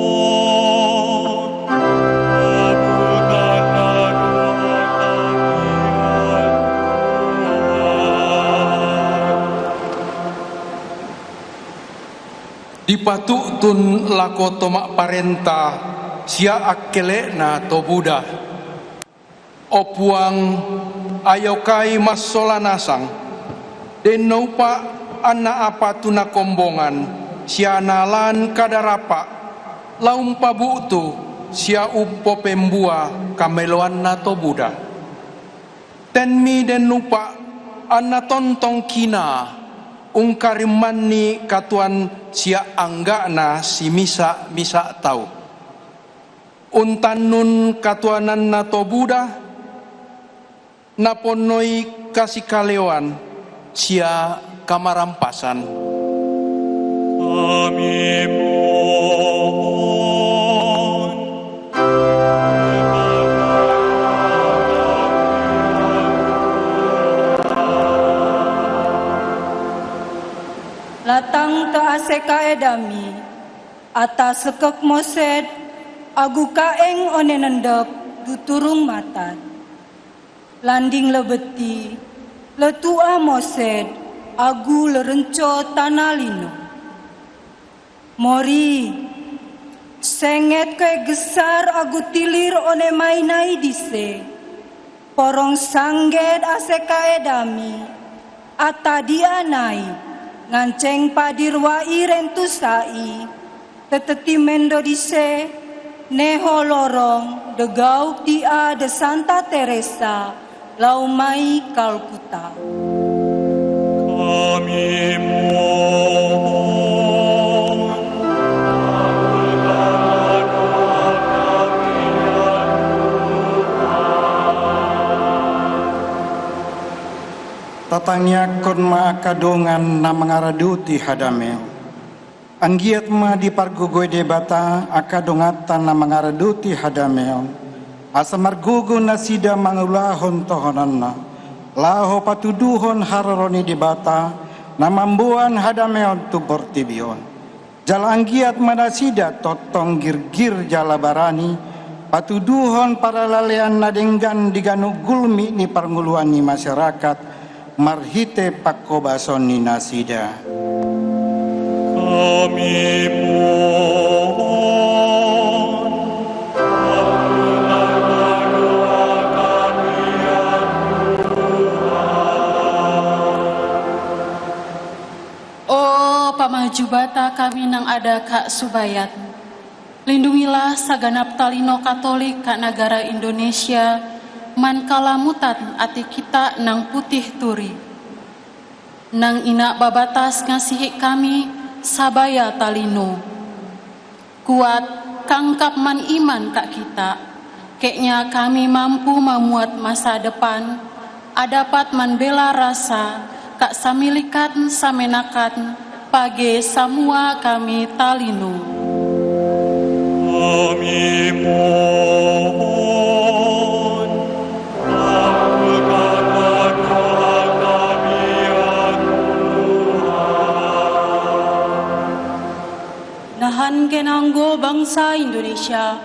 dipatu tun lako tomak parenta sia akele na to Buddha opuang ayokai masola nasang den naupa anna apa tuna kombongan sia nalan kadarapa laum pabutu sia uppo pembua kameloan na to Buddha tenmi den nupa anna tontong kina ungkarimani katuan sia anggana si misa tau untanun katuanan nato Buddha naponoi kasih kalewan sia kamarampasan. Kami mohon latang te aseka edami atas sekek mosed agu kaeng one nendek duturung mata landing lebeti letua mosed agu lerenco tanalino mori senget ke gesar agu tilir one mainai dise porong sangget aseka edami ata dianai nganceng padirwa irentusai teteti mendodise neho lorong degau tia de Santa Teresa laumai Kalkuta. Kami mohon Ratangnya kon ma akadongan na mangaraduti hadameo. Anggiat ma di pargugoy debata akadongatan na mangaraduti hadameo. Asa margugo na sida mangulahon tohonanna. Laho patuduhon hararoni debata na mambuan hadameon tu bortibion. Jala anggiat manasida totong girgir jala barani. Patuduhon para lalean nadenggan diganu gulmi ni parnguluan ni masyarakat. Marhite pakobason ni nasida. Kami pamahjubata kami nang ada Kak Subayat. Lindungilah saganap talino Katolik Kak negara Indonesia. Man kalamutan ati kita nang putih turi. Nang ina babatas ngasihi kami sabaya talino. Kuat kangkap man iman Kak kita. Keknya kami mampu memuat masa depan. Adapat man bela rasa Kak samilikat samenakan. Page semua kami talino. Kami mohon, kabulkanlah doa kami ya Tuhan. Nahan kenanggo bangsa Indonesia,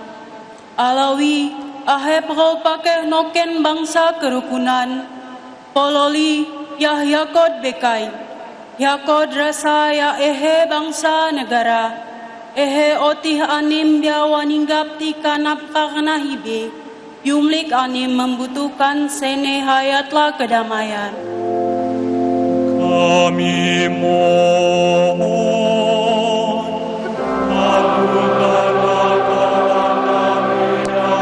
alawi ahep kau pakai noken bangsa kerukunan, pololi yahyakod bekai. Yakod rasa ya ehe bangsa negara, ehe otih anim biawa ninggap tika napkah nahibe, yumlik anim membutuhkan sene hayatlah kedamaian. Kami mohon, kabulkanlah doa kami ya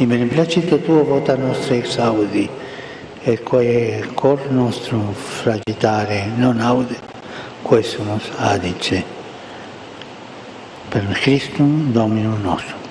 In beneplacito tuo vota nostra exaudi, e quae cor nostro fragitare non aude, questo nos adice. Per Christum Dominum nostrum.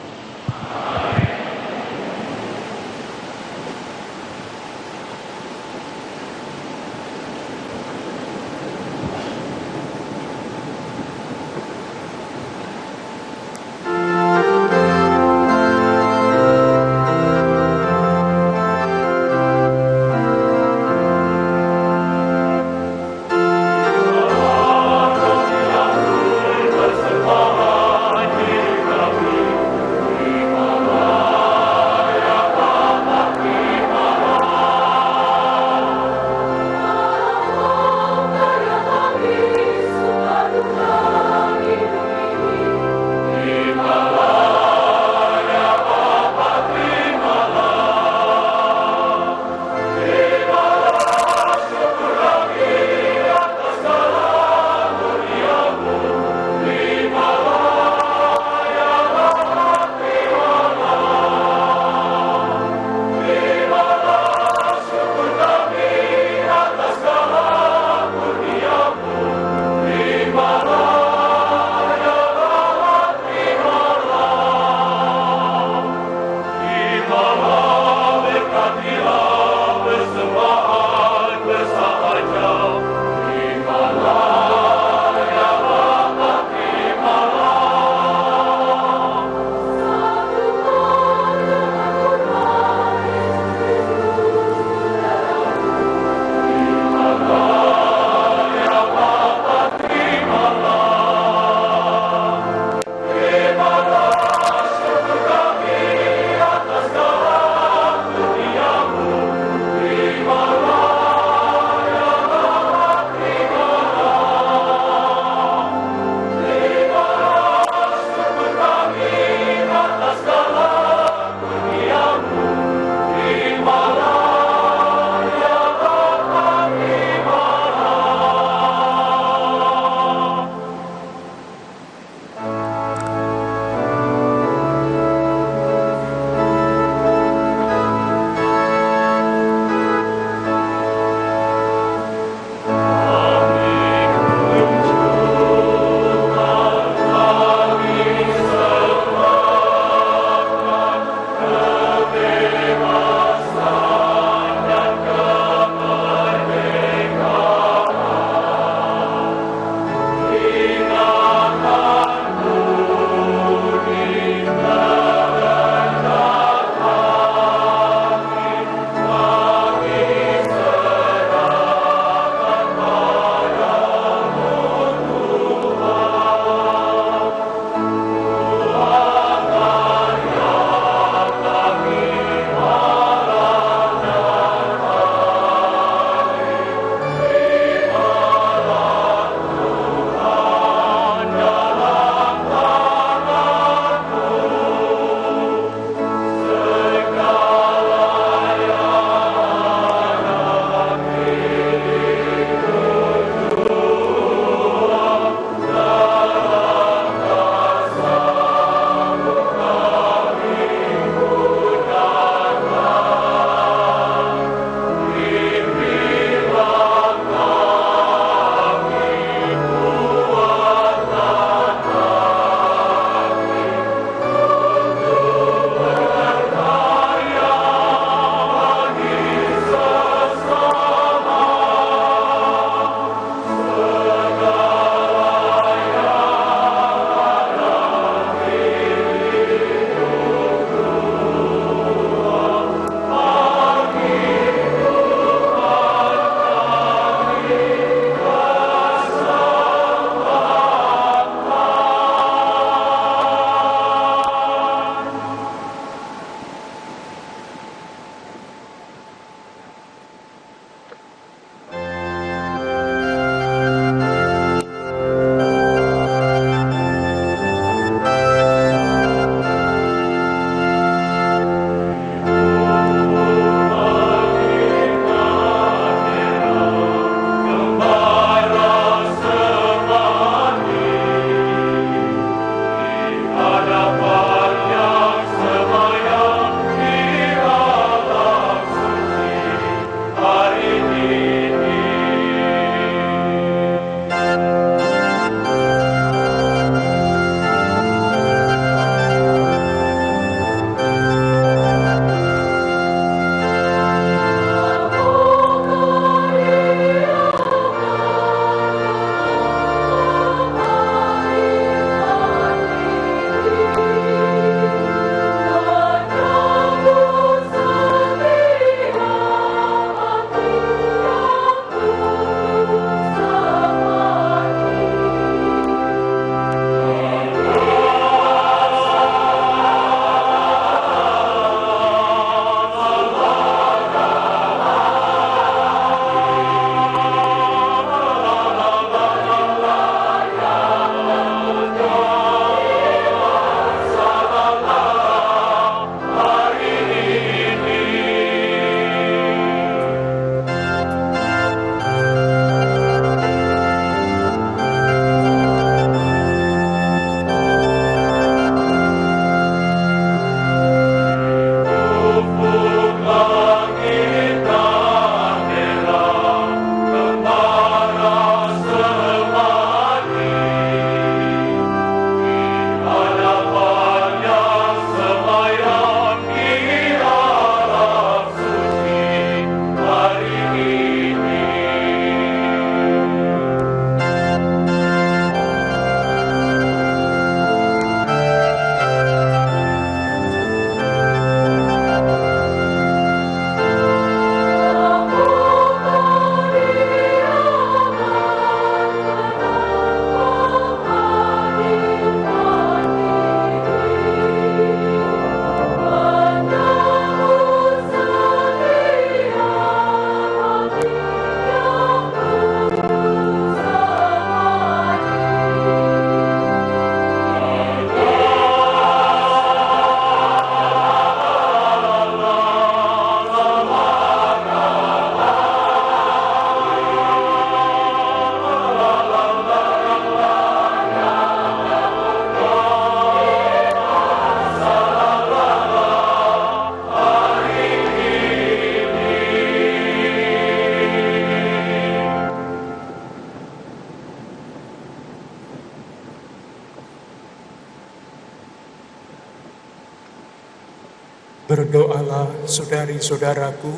saudari-saudaraku,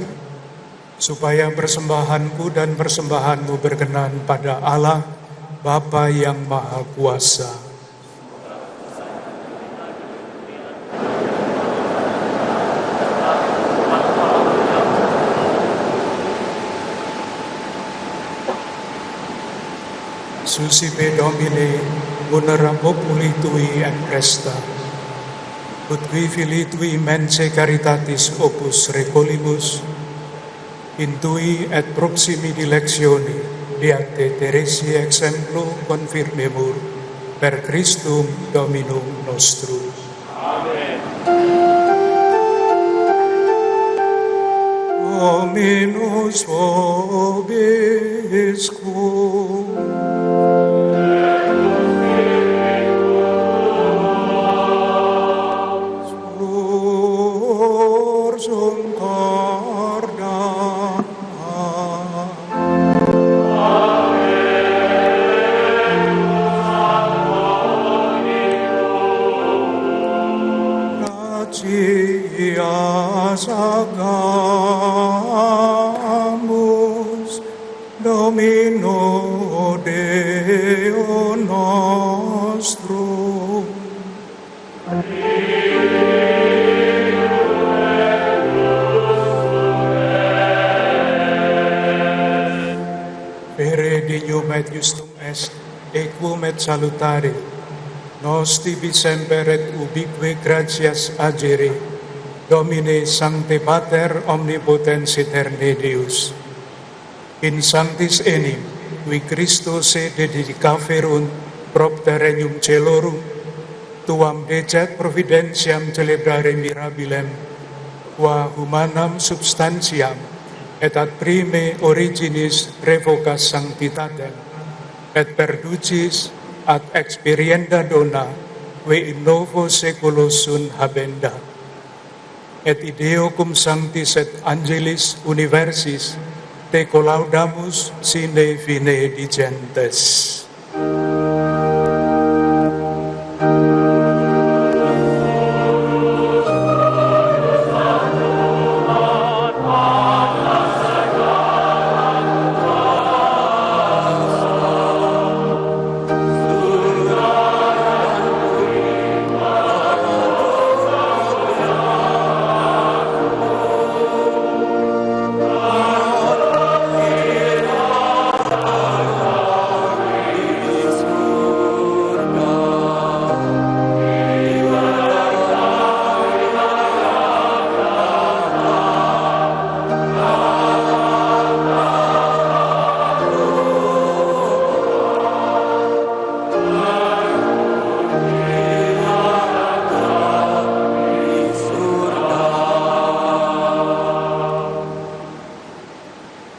supaya persembahanku dan persembahanmu berkenan pada Allah, Bapa yang Maha Kuasa. Susipe Domine, munera populi tui et presta, ut qui fili tui mense caritatis opus recolibus, in tui et proximi dilectioni, diate Teresi exemplo confirmemur, per Christum Dominum nostrum. Amen. Dominus vobiscum. Sagamus Domino Deo nostrum. Pere dignum et justum est, equum et salutare, nos tibi semper et ubique gratias agere, Domine Sancte Pater Omnipotens Aeterni Deus, in sanctis enim, qui Christo se dedicaverunt propter regnum celorum, tuam decet providentiam celebrare mirabilem, qua humanam substantiam, et ad prime originis revoca sanctitatem, et perducis ad experienda dona, que in novo seculo sunt habenda. Et ideo cum sanctis et angelis universis, te collaudamus sine fine dicentes.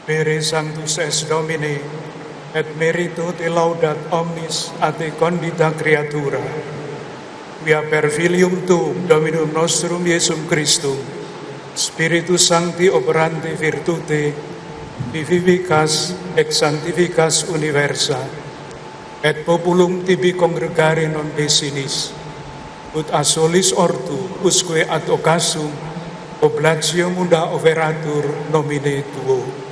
Pere Sanctus es Domine, et merito te laudat omnis ate condita creatura, via per filium tuum Dominum nostrum Iesum Christum, Spiritus Sancti operante virtute, vivificas ex sanctificas universa, et populum tibi congregare non desinis, ut a solis ortu usque ad occasum oblatio munda overatur nomine tuo.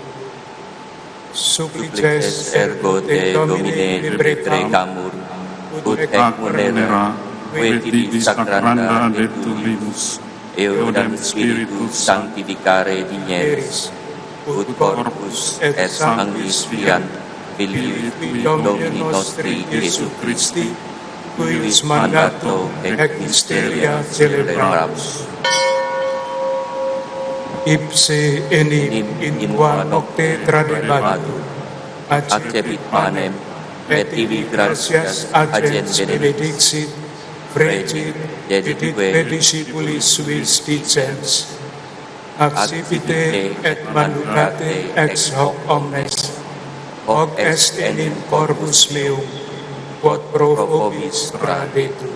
Supplices ergo te Domine deprecamur, ut ec munera, vetidi sacranda virtulibus, eodam Spiritus sanctificare digneris, ut corpus et sanguis fiat, Filii Domini nostri Iesu Christi, cuius mandato et mysteria celebramus. Ipse enim in qua nocte tradebatur, accepit panem, et ibi gratias agens benedixit, frecit, dedicque discipulis suis dicens, accipite et mandukate ex hoc omnes, hoc est enim corpus meum, quod pro vobis tradetur.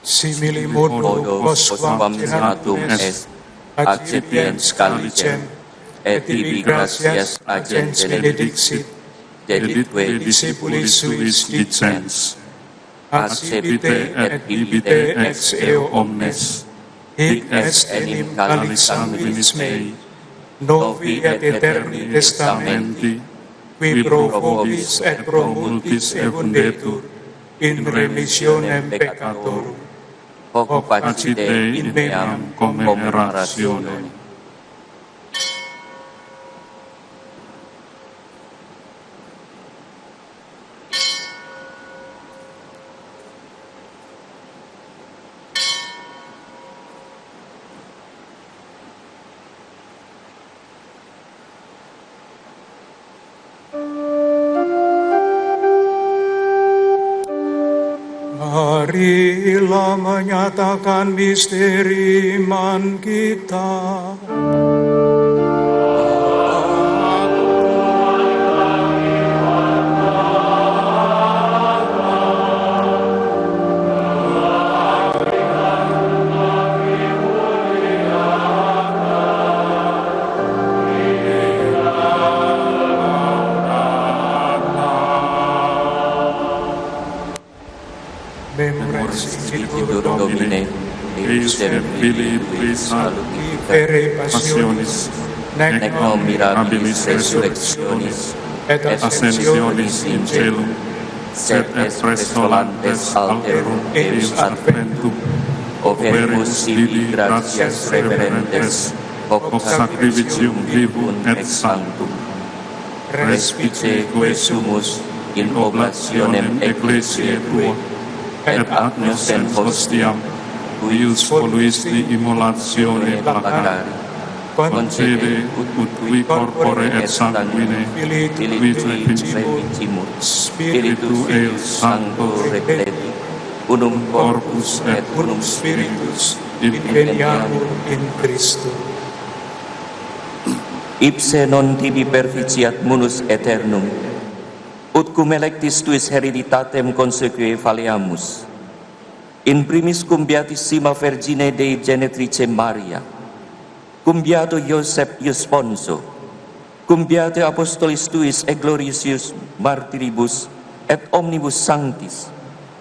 simili modo quam senatum est, accipiens calicem, et tibi gratias agens benedixit, deditque discipulis suis dicens, accipite et bibite ex eo omnes, hic est enim calis sanguinis mei, novi et eterni testamenti, qui pro vobis et pro multis ebundetur, in remissionem peccatorum, hoc facite in meam commemoratione. Marilah menyatakan misteri iman kita. Domine, Deus et Filii Tui salutificere passionis, nec mirabilis resurrectionis, et ascensionis in celum, sed et restolantes alterum eius adventum, operibus tibi gratias reverentes, hoc sacrificium vivum et sanctum. Respice que sumus in oblationem ecclesiae Tuae, et agnos en hostiam, cuius voluisti immolatione placari, concede ut qui corpore et sanguine, vice vincimur, spiritu eius sancto recleti, unum corpus et unum spiritus, inveniamur in Christo. Ipse non tibi perficiat munus eternum, ut cum electis tuis hereditatem conseque faleamus, in primis cum beatissima Vergine Dei Genetrice Maria, cum beato Iosep Iusponso, cum beate apostolis tuis et gloriosus martiribus et omnibus sanctis,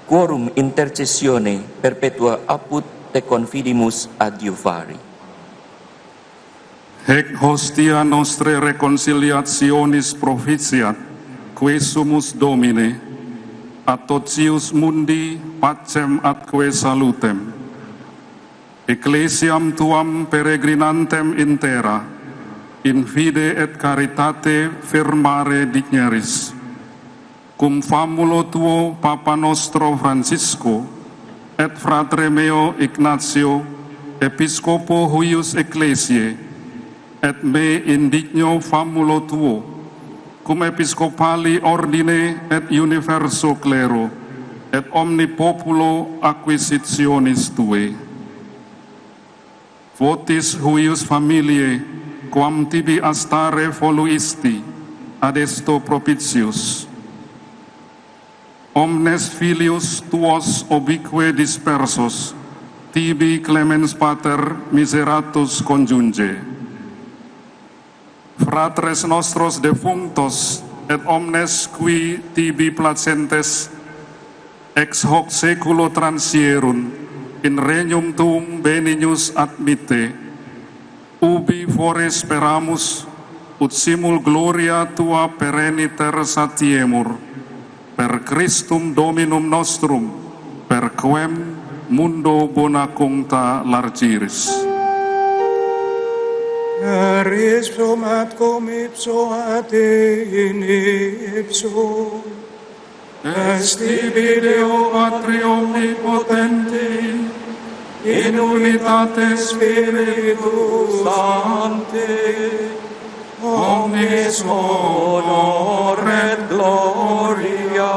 quorum intercessione perpetua apud te confidimus adiuvari. Hec hostia nostre reconciliationis proficiat, que sumus Domine, a totius mundi pacem atque salutem. Ecclesiam tuam peregrinantem in terra, in fide et caritate firmare digneris. Cum famulo tuo Papa nostro Francisco, et fratre meo Ignatio, episcopo huius ecclesiae, et me indigno famulo tuo, cum episcopali ordine et universo clero, et omni populo acquisitionis tue. Votis huius familiae, quam tibi astare voluisti, adesto propitius. Omnes filius tuos ubique dispersos, tibi clemens pater miseratus conjunge. Fratres nostros defunctos et omnes qui tibi placentes ex hoc seculo transierunt in regnum tuum benignus admitte, ubi fore speramus ut simul gloria tua pereniter satiemur, per Christum Dominum nostrum, per quem mundo bona cuncta largiris. Aris promat cum ipso ate in ipso, esti video Patri omnipotenti, in unitate Spiritus Sancti, omnis honor et gloria,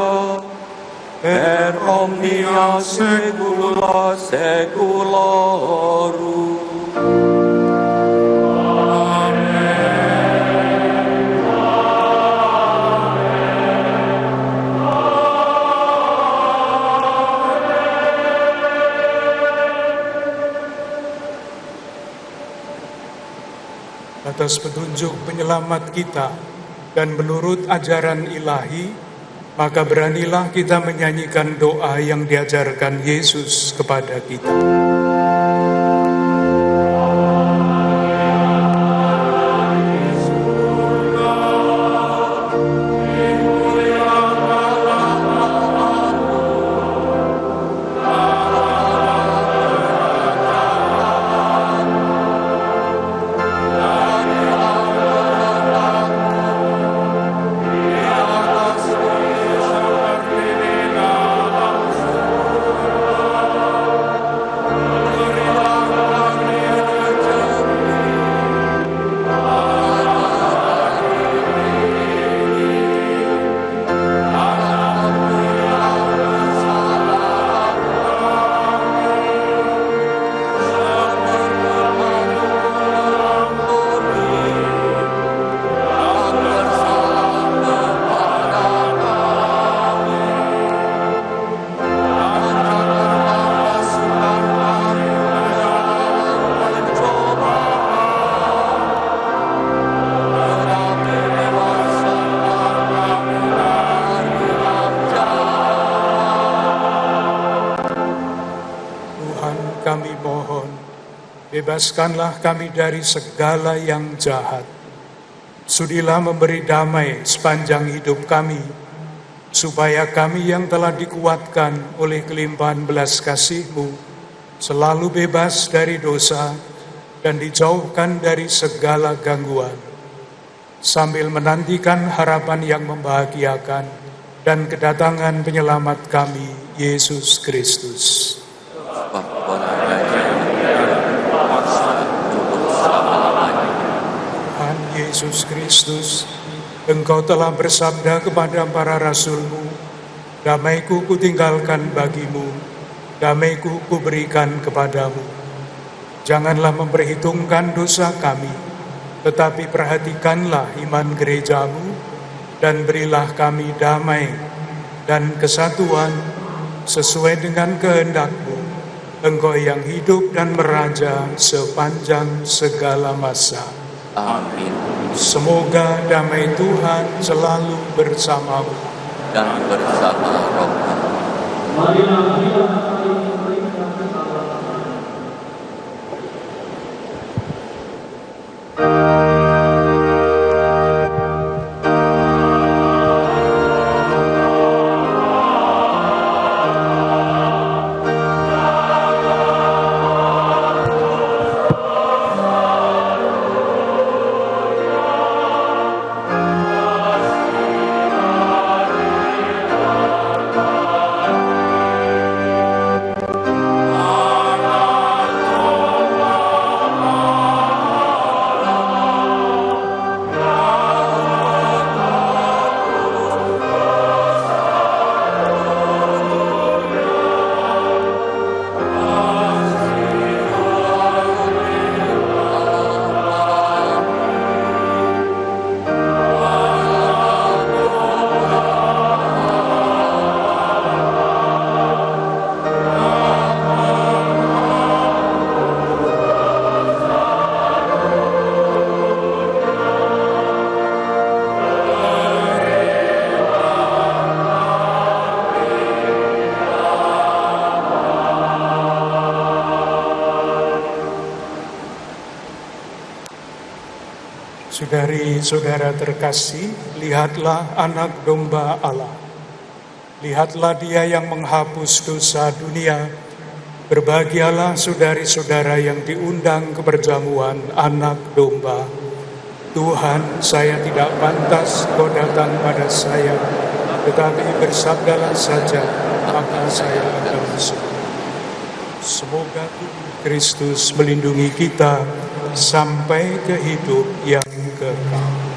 per omnia saecula saeculorum. atas petunjuk penyelamat kita dan menurut ajaran ilahi, maka beranilah kita menyanyikan doa yang diajarkan Yesus kepada kita. Bebaskanlah kami dari segala yang jahat. Sudilah memberi damai sepanjang hidup kami, supaya kami yang telah dikuatkan oleh kelimpahan belas kasih-Mu, selalu bebas dari dosa dan dijauhkan dari segala gangguan, sambil menantikan harapan yang membahagiakan dan kedatangan penyelamat kami, Yesus Kristus. Yesus Kristus, Engkau telah bersabda kepada para rasul-Mu, damai-Ku kutinggalkan bagimu, damai-Ku kuberikan kepadamu. Janganlah memperhitungkan dosa kami, tetapi perhatikanlah iman gereja-Mu, dan berilah kami damai dan kesatuan sesuai dengan kehendak-Mu, Engkau yang hidup dan meraja sepanjang segala masa. Amin. Semoga damai Tuhan selalu bersamamu dan bersama rohmu. Saudari-saudara terkasih, lihatlah anak domba Allah. Lihatlah Dia yang menghapus dosa dunia. Berbahagialah saudari-saudara yang diundang ke perjamuan anak domba. Tuhan, saya tidak pantas Kau datang pada saya, tetapi bersabdalah saja, maka saya akan sembuh. Semoga tubuh Kristus melindungi kita sampai ke hidup yang kekal.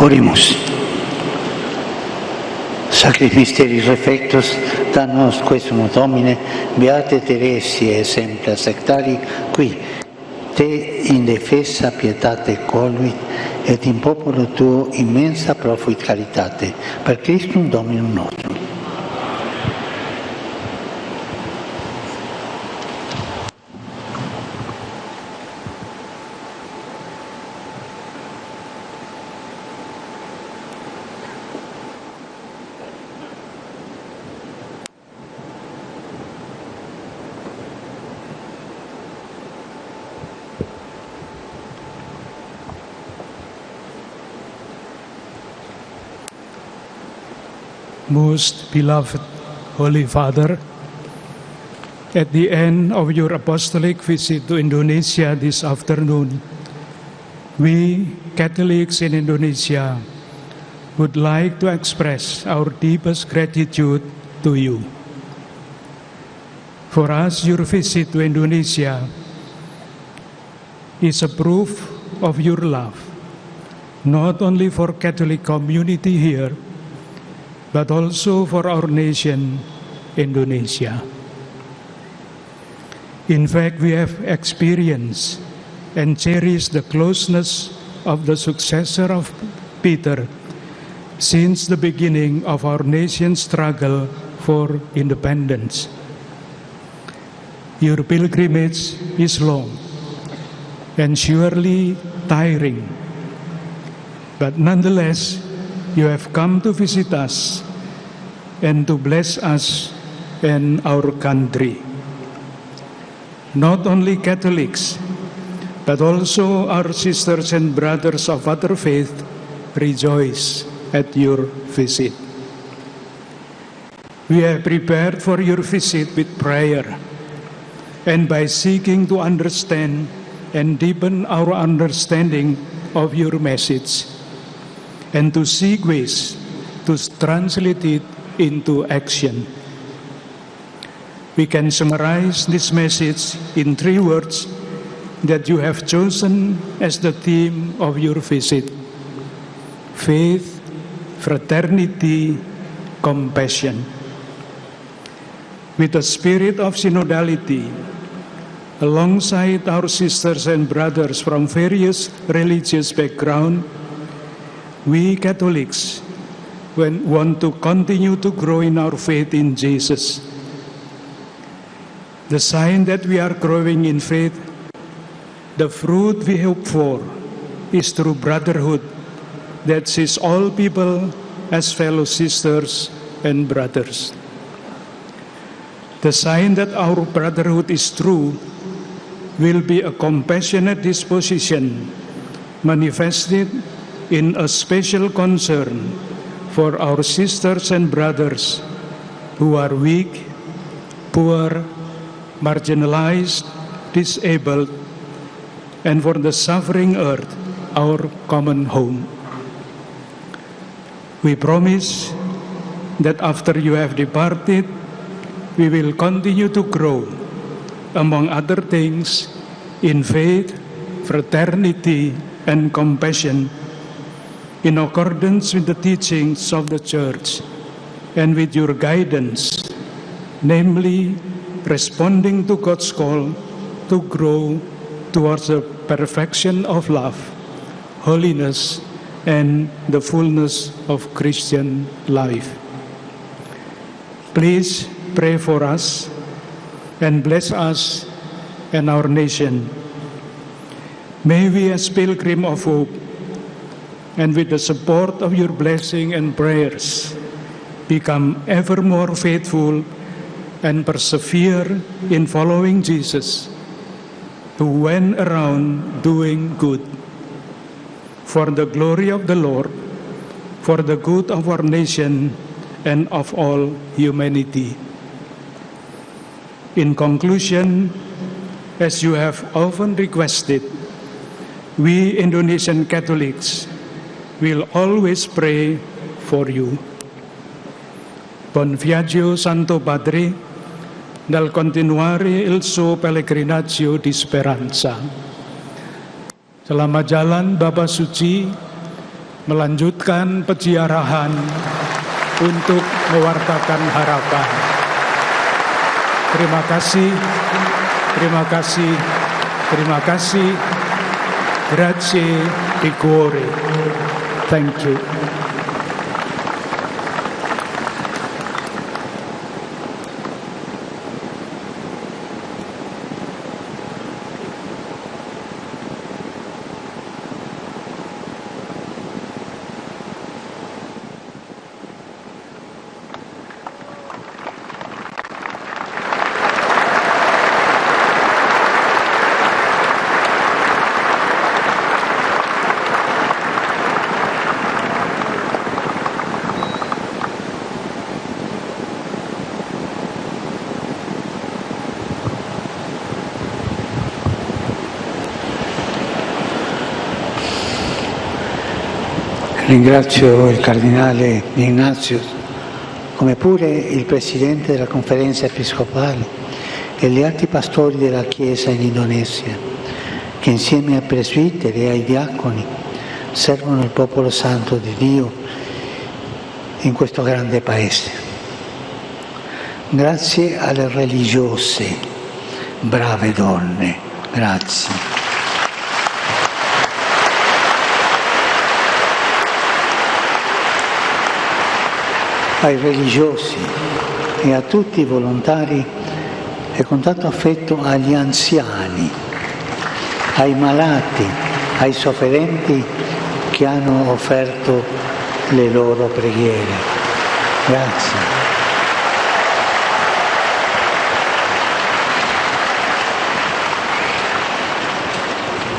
Oremus. Sacri Mysteris refectus, da nos quesum Domine, beate Teresiae exempla sectari, qui te indefessa pietate colvit, et in popolo tuo immensa profuit caritate, per Christum Dominum nostrum. Most beloved Holy Father, at the end of your apostolic visit to Indonesia this afternoon, we Catholics in Indonesia would like to express our deepest gratitude to you. For us, your visit to Indonesia is a proof of your love, not only for Catholic community here, but also for our nation, Indonesia. In fact, we have experienced and cherished the closeness of the successor of Peter since the beginning of our nation's struggle for independence. Your pilgrimage is long and surely tiring, but nonetheless, you have come to visit us and to bless us and our country. Not only Catholics, but also our sisters and brothers of other faith rejoice at your visit. We have prepared for your visit with prayer, and by seeking to understand and deepen our understanding of your message, and to seek ways to translate it into action. We can summarize this message in 3 words that you have chosen as the theme of your visit: faith, fraternity, compassion. With a spirit of synodality, alongside our sisters and brothers from various religious backgrounds, we Catholics want to continue to grow in our faith in Jesus. The sign that we are growing in faith, the fruit we hope for, is through brotherhood that sees all people as fellow sisters and brothers. The sign that our brotherhood is true will be a compassionate disposition manifested in a special concern for our sisters and brothers who are weak, poor, marginalized, disabled, and for the suffering earth, our common home. We promise that after you have departed, we will continue to grow, among other things, in faith, fraternity, and compassion, in accordance with the teachings of the Church and with your guidance, namely responding to God's call to grow towards the perfection of love, holiness, and the fullness of Christian life. Please pray for us and bless us and our nation. May we, as pilgrims of hope, and with the support of your blessing and prayers, become ever more faithful and persevere in following Jesus, who went around doing good, for the glory of the Lord, for the good of our nation and of all humanity. In conclusion, as you have often requested, we Indonesian Catholics will always pray for you. Buon viaggio Santo Padre, dal continuare il suo pellegrinaggio di speranza. Selamat jalan Bapak Suci, melanjutkan peziarahan untuk mewartakan harapan. Terima kasih, terima kasih, terima kasih. Grazie di cuore. Thank you. Ringrazio il Cardinale Ignatius, come pure il Presidente della Conferenza Episcopale e gli altri pastori della Chiesa in Indonesia, che insieme ai presbiteri e ai diaconi servono il popolo santo di Dio in questo grande Paese. Grazie alle religiose, brave donne, grazie. Ai religiosi e a tutti i volontari e con tanto affetto agli anziani, ai malati, ai sofferenti che hanno offerto le loro preghiere. Grazie.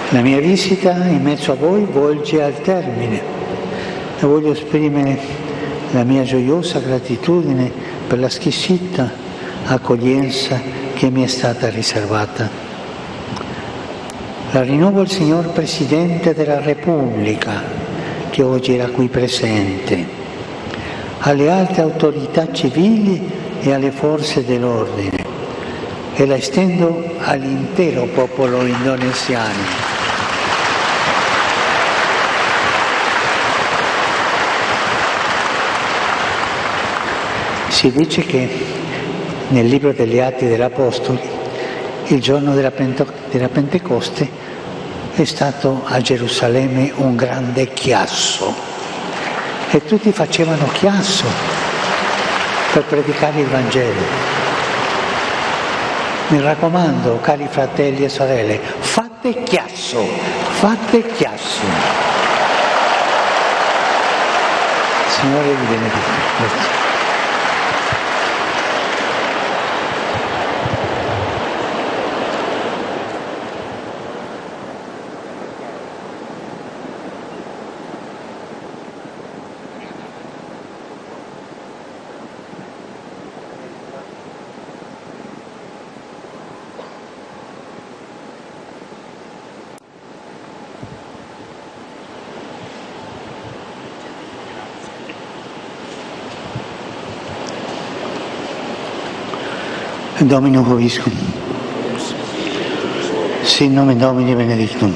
La mia visita in mezzo a voi volge al termine e voglio esprimere la mia gioiosa gratitudine per la squisita accoglienza che mi è stata riservata. La rinnovo al signor Presidente della Repubblica, che oggi era qui presente, alle altre autorità civili e alle forze dell'ordine, e la estendo all'intero popolo indonesiano. Si dice che nel libro degli Atti degli Apostoli, il giorno della Pentecoste, è stato a Gerusalemme un grande chiasso e tutti facevano chiasso per predicare il Vangelo. Mi raccomando, cari fratelli e sorelle, fate chiasso, fate chiasso. Signore vi benedica. Grazie. Domino Vobiscum, sin nomen Domini benedictum,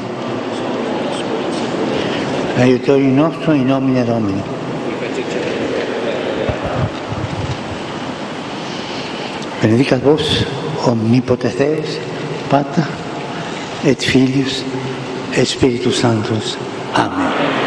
aiutorium nostrum in nomine Domini. Benedicat vos, omnipotens Deus, Pater, et Filius, et Spiritus Sanctus. Amen.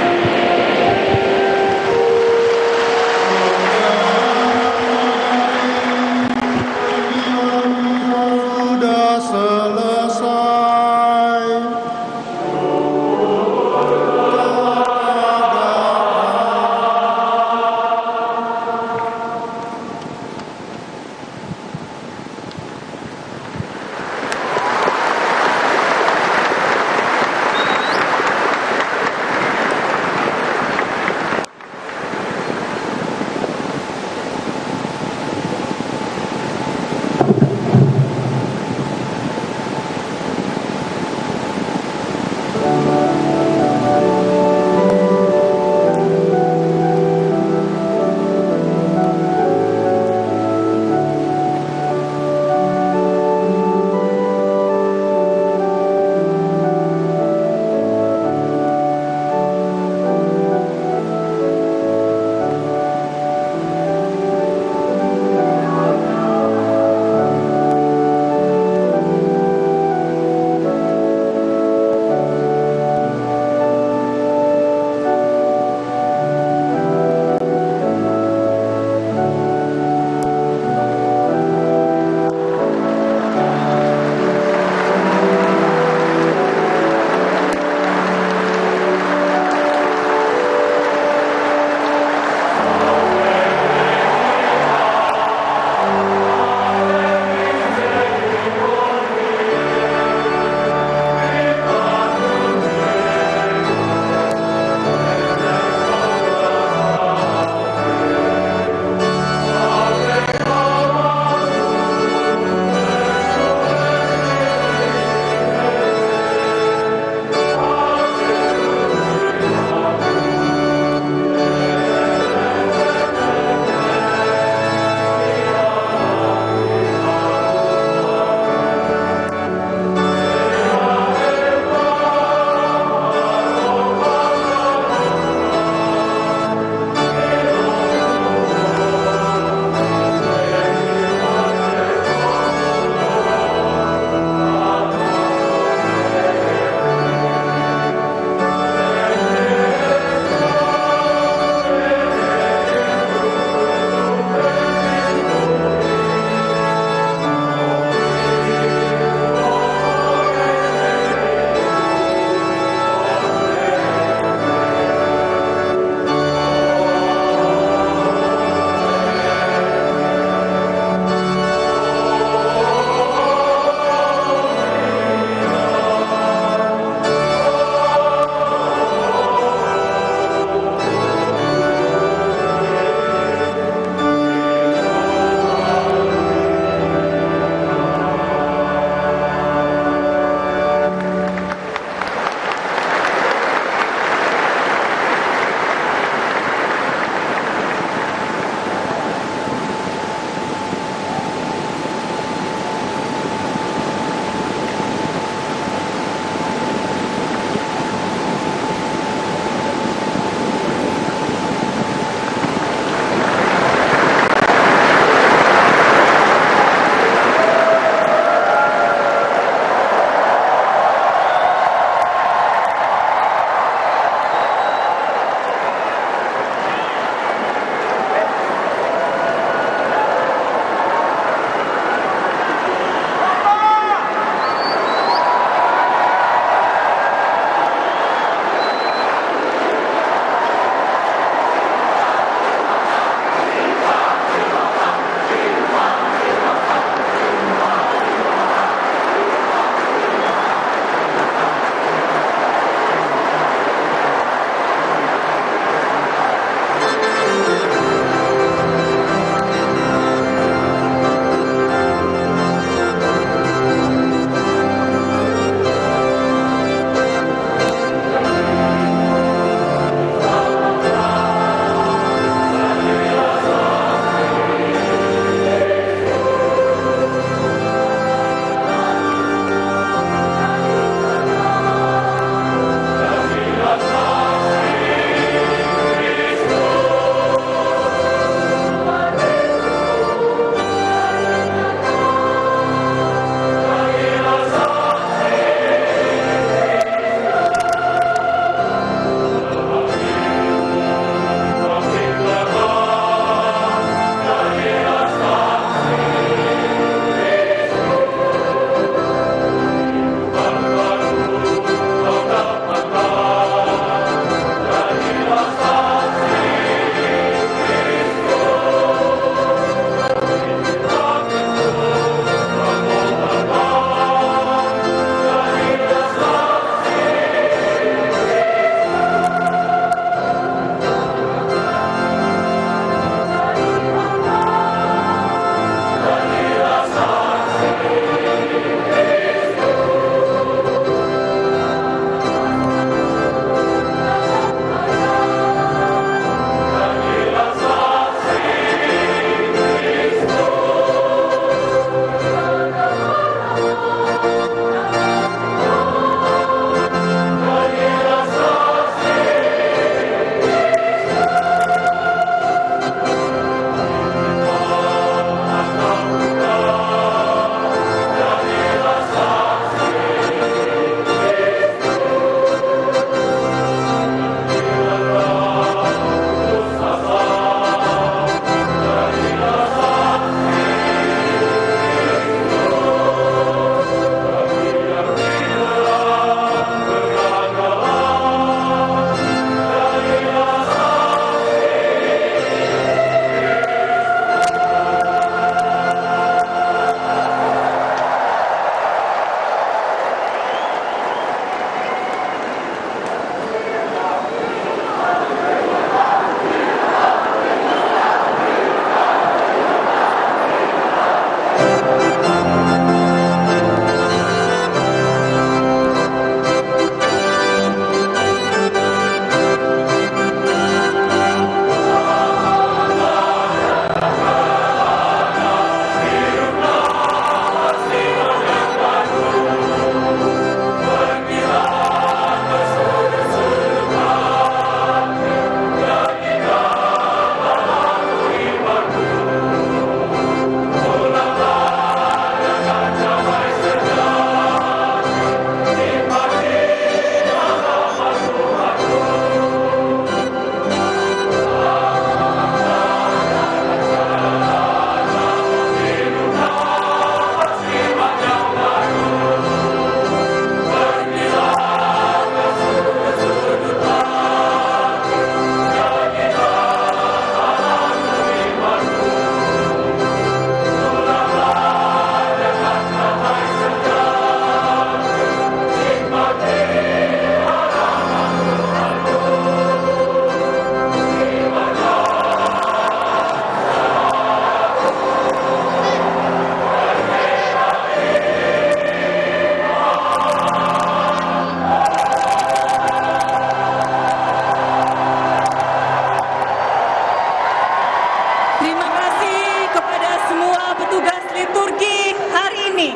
petugas liturgi hari ini.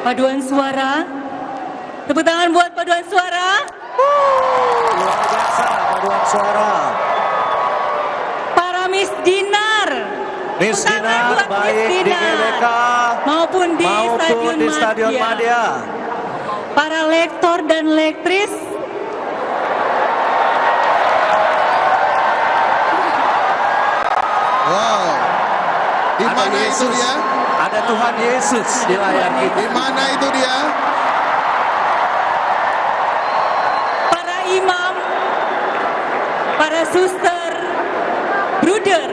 Paduan suara, tepuk tangan buat paduan suara. Luar biasa paduan suara. Para misdinar, Misdinar baik di GBK maupun di Stadion Madia. Para lektor dan lektris, Wow. Di mana itu dia? Ada Tuhan Yesus di layar kita. Di mana itu dia? para imam, para suster, bruder,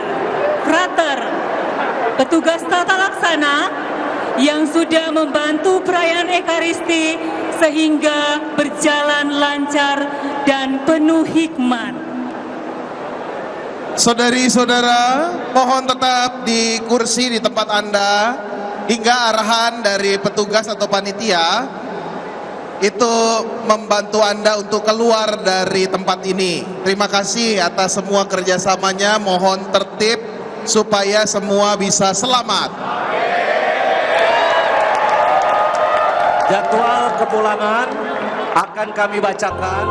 frater, petugas tata laksana yang sudah membantu perayaan Ekaristi sehingga berjalan lancar dan penuh hikmat. Saudari-saudara, mohon tetap di kursi di tempat Anda hingga arahan dari petugas atau panitia itu membantu Anda untuk keluar dari tempat ini. Terima kasih atas semua kerjasamanya, mohon tertib supaya semua bisa selamat. Jadwal kepulangan akan kami bacakan.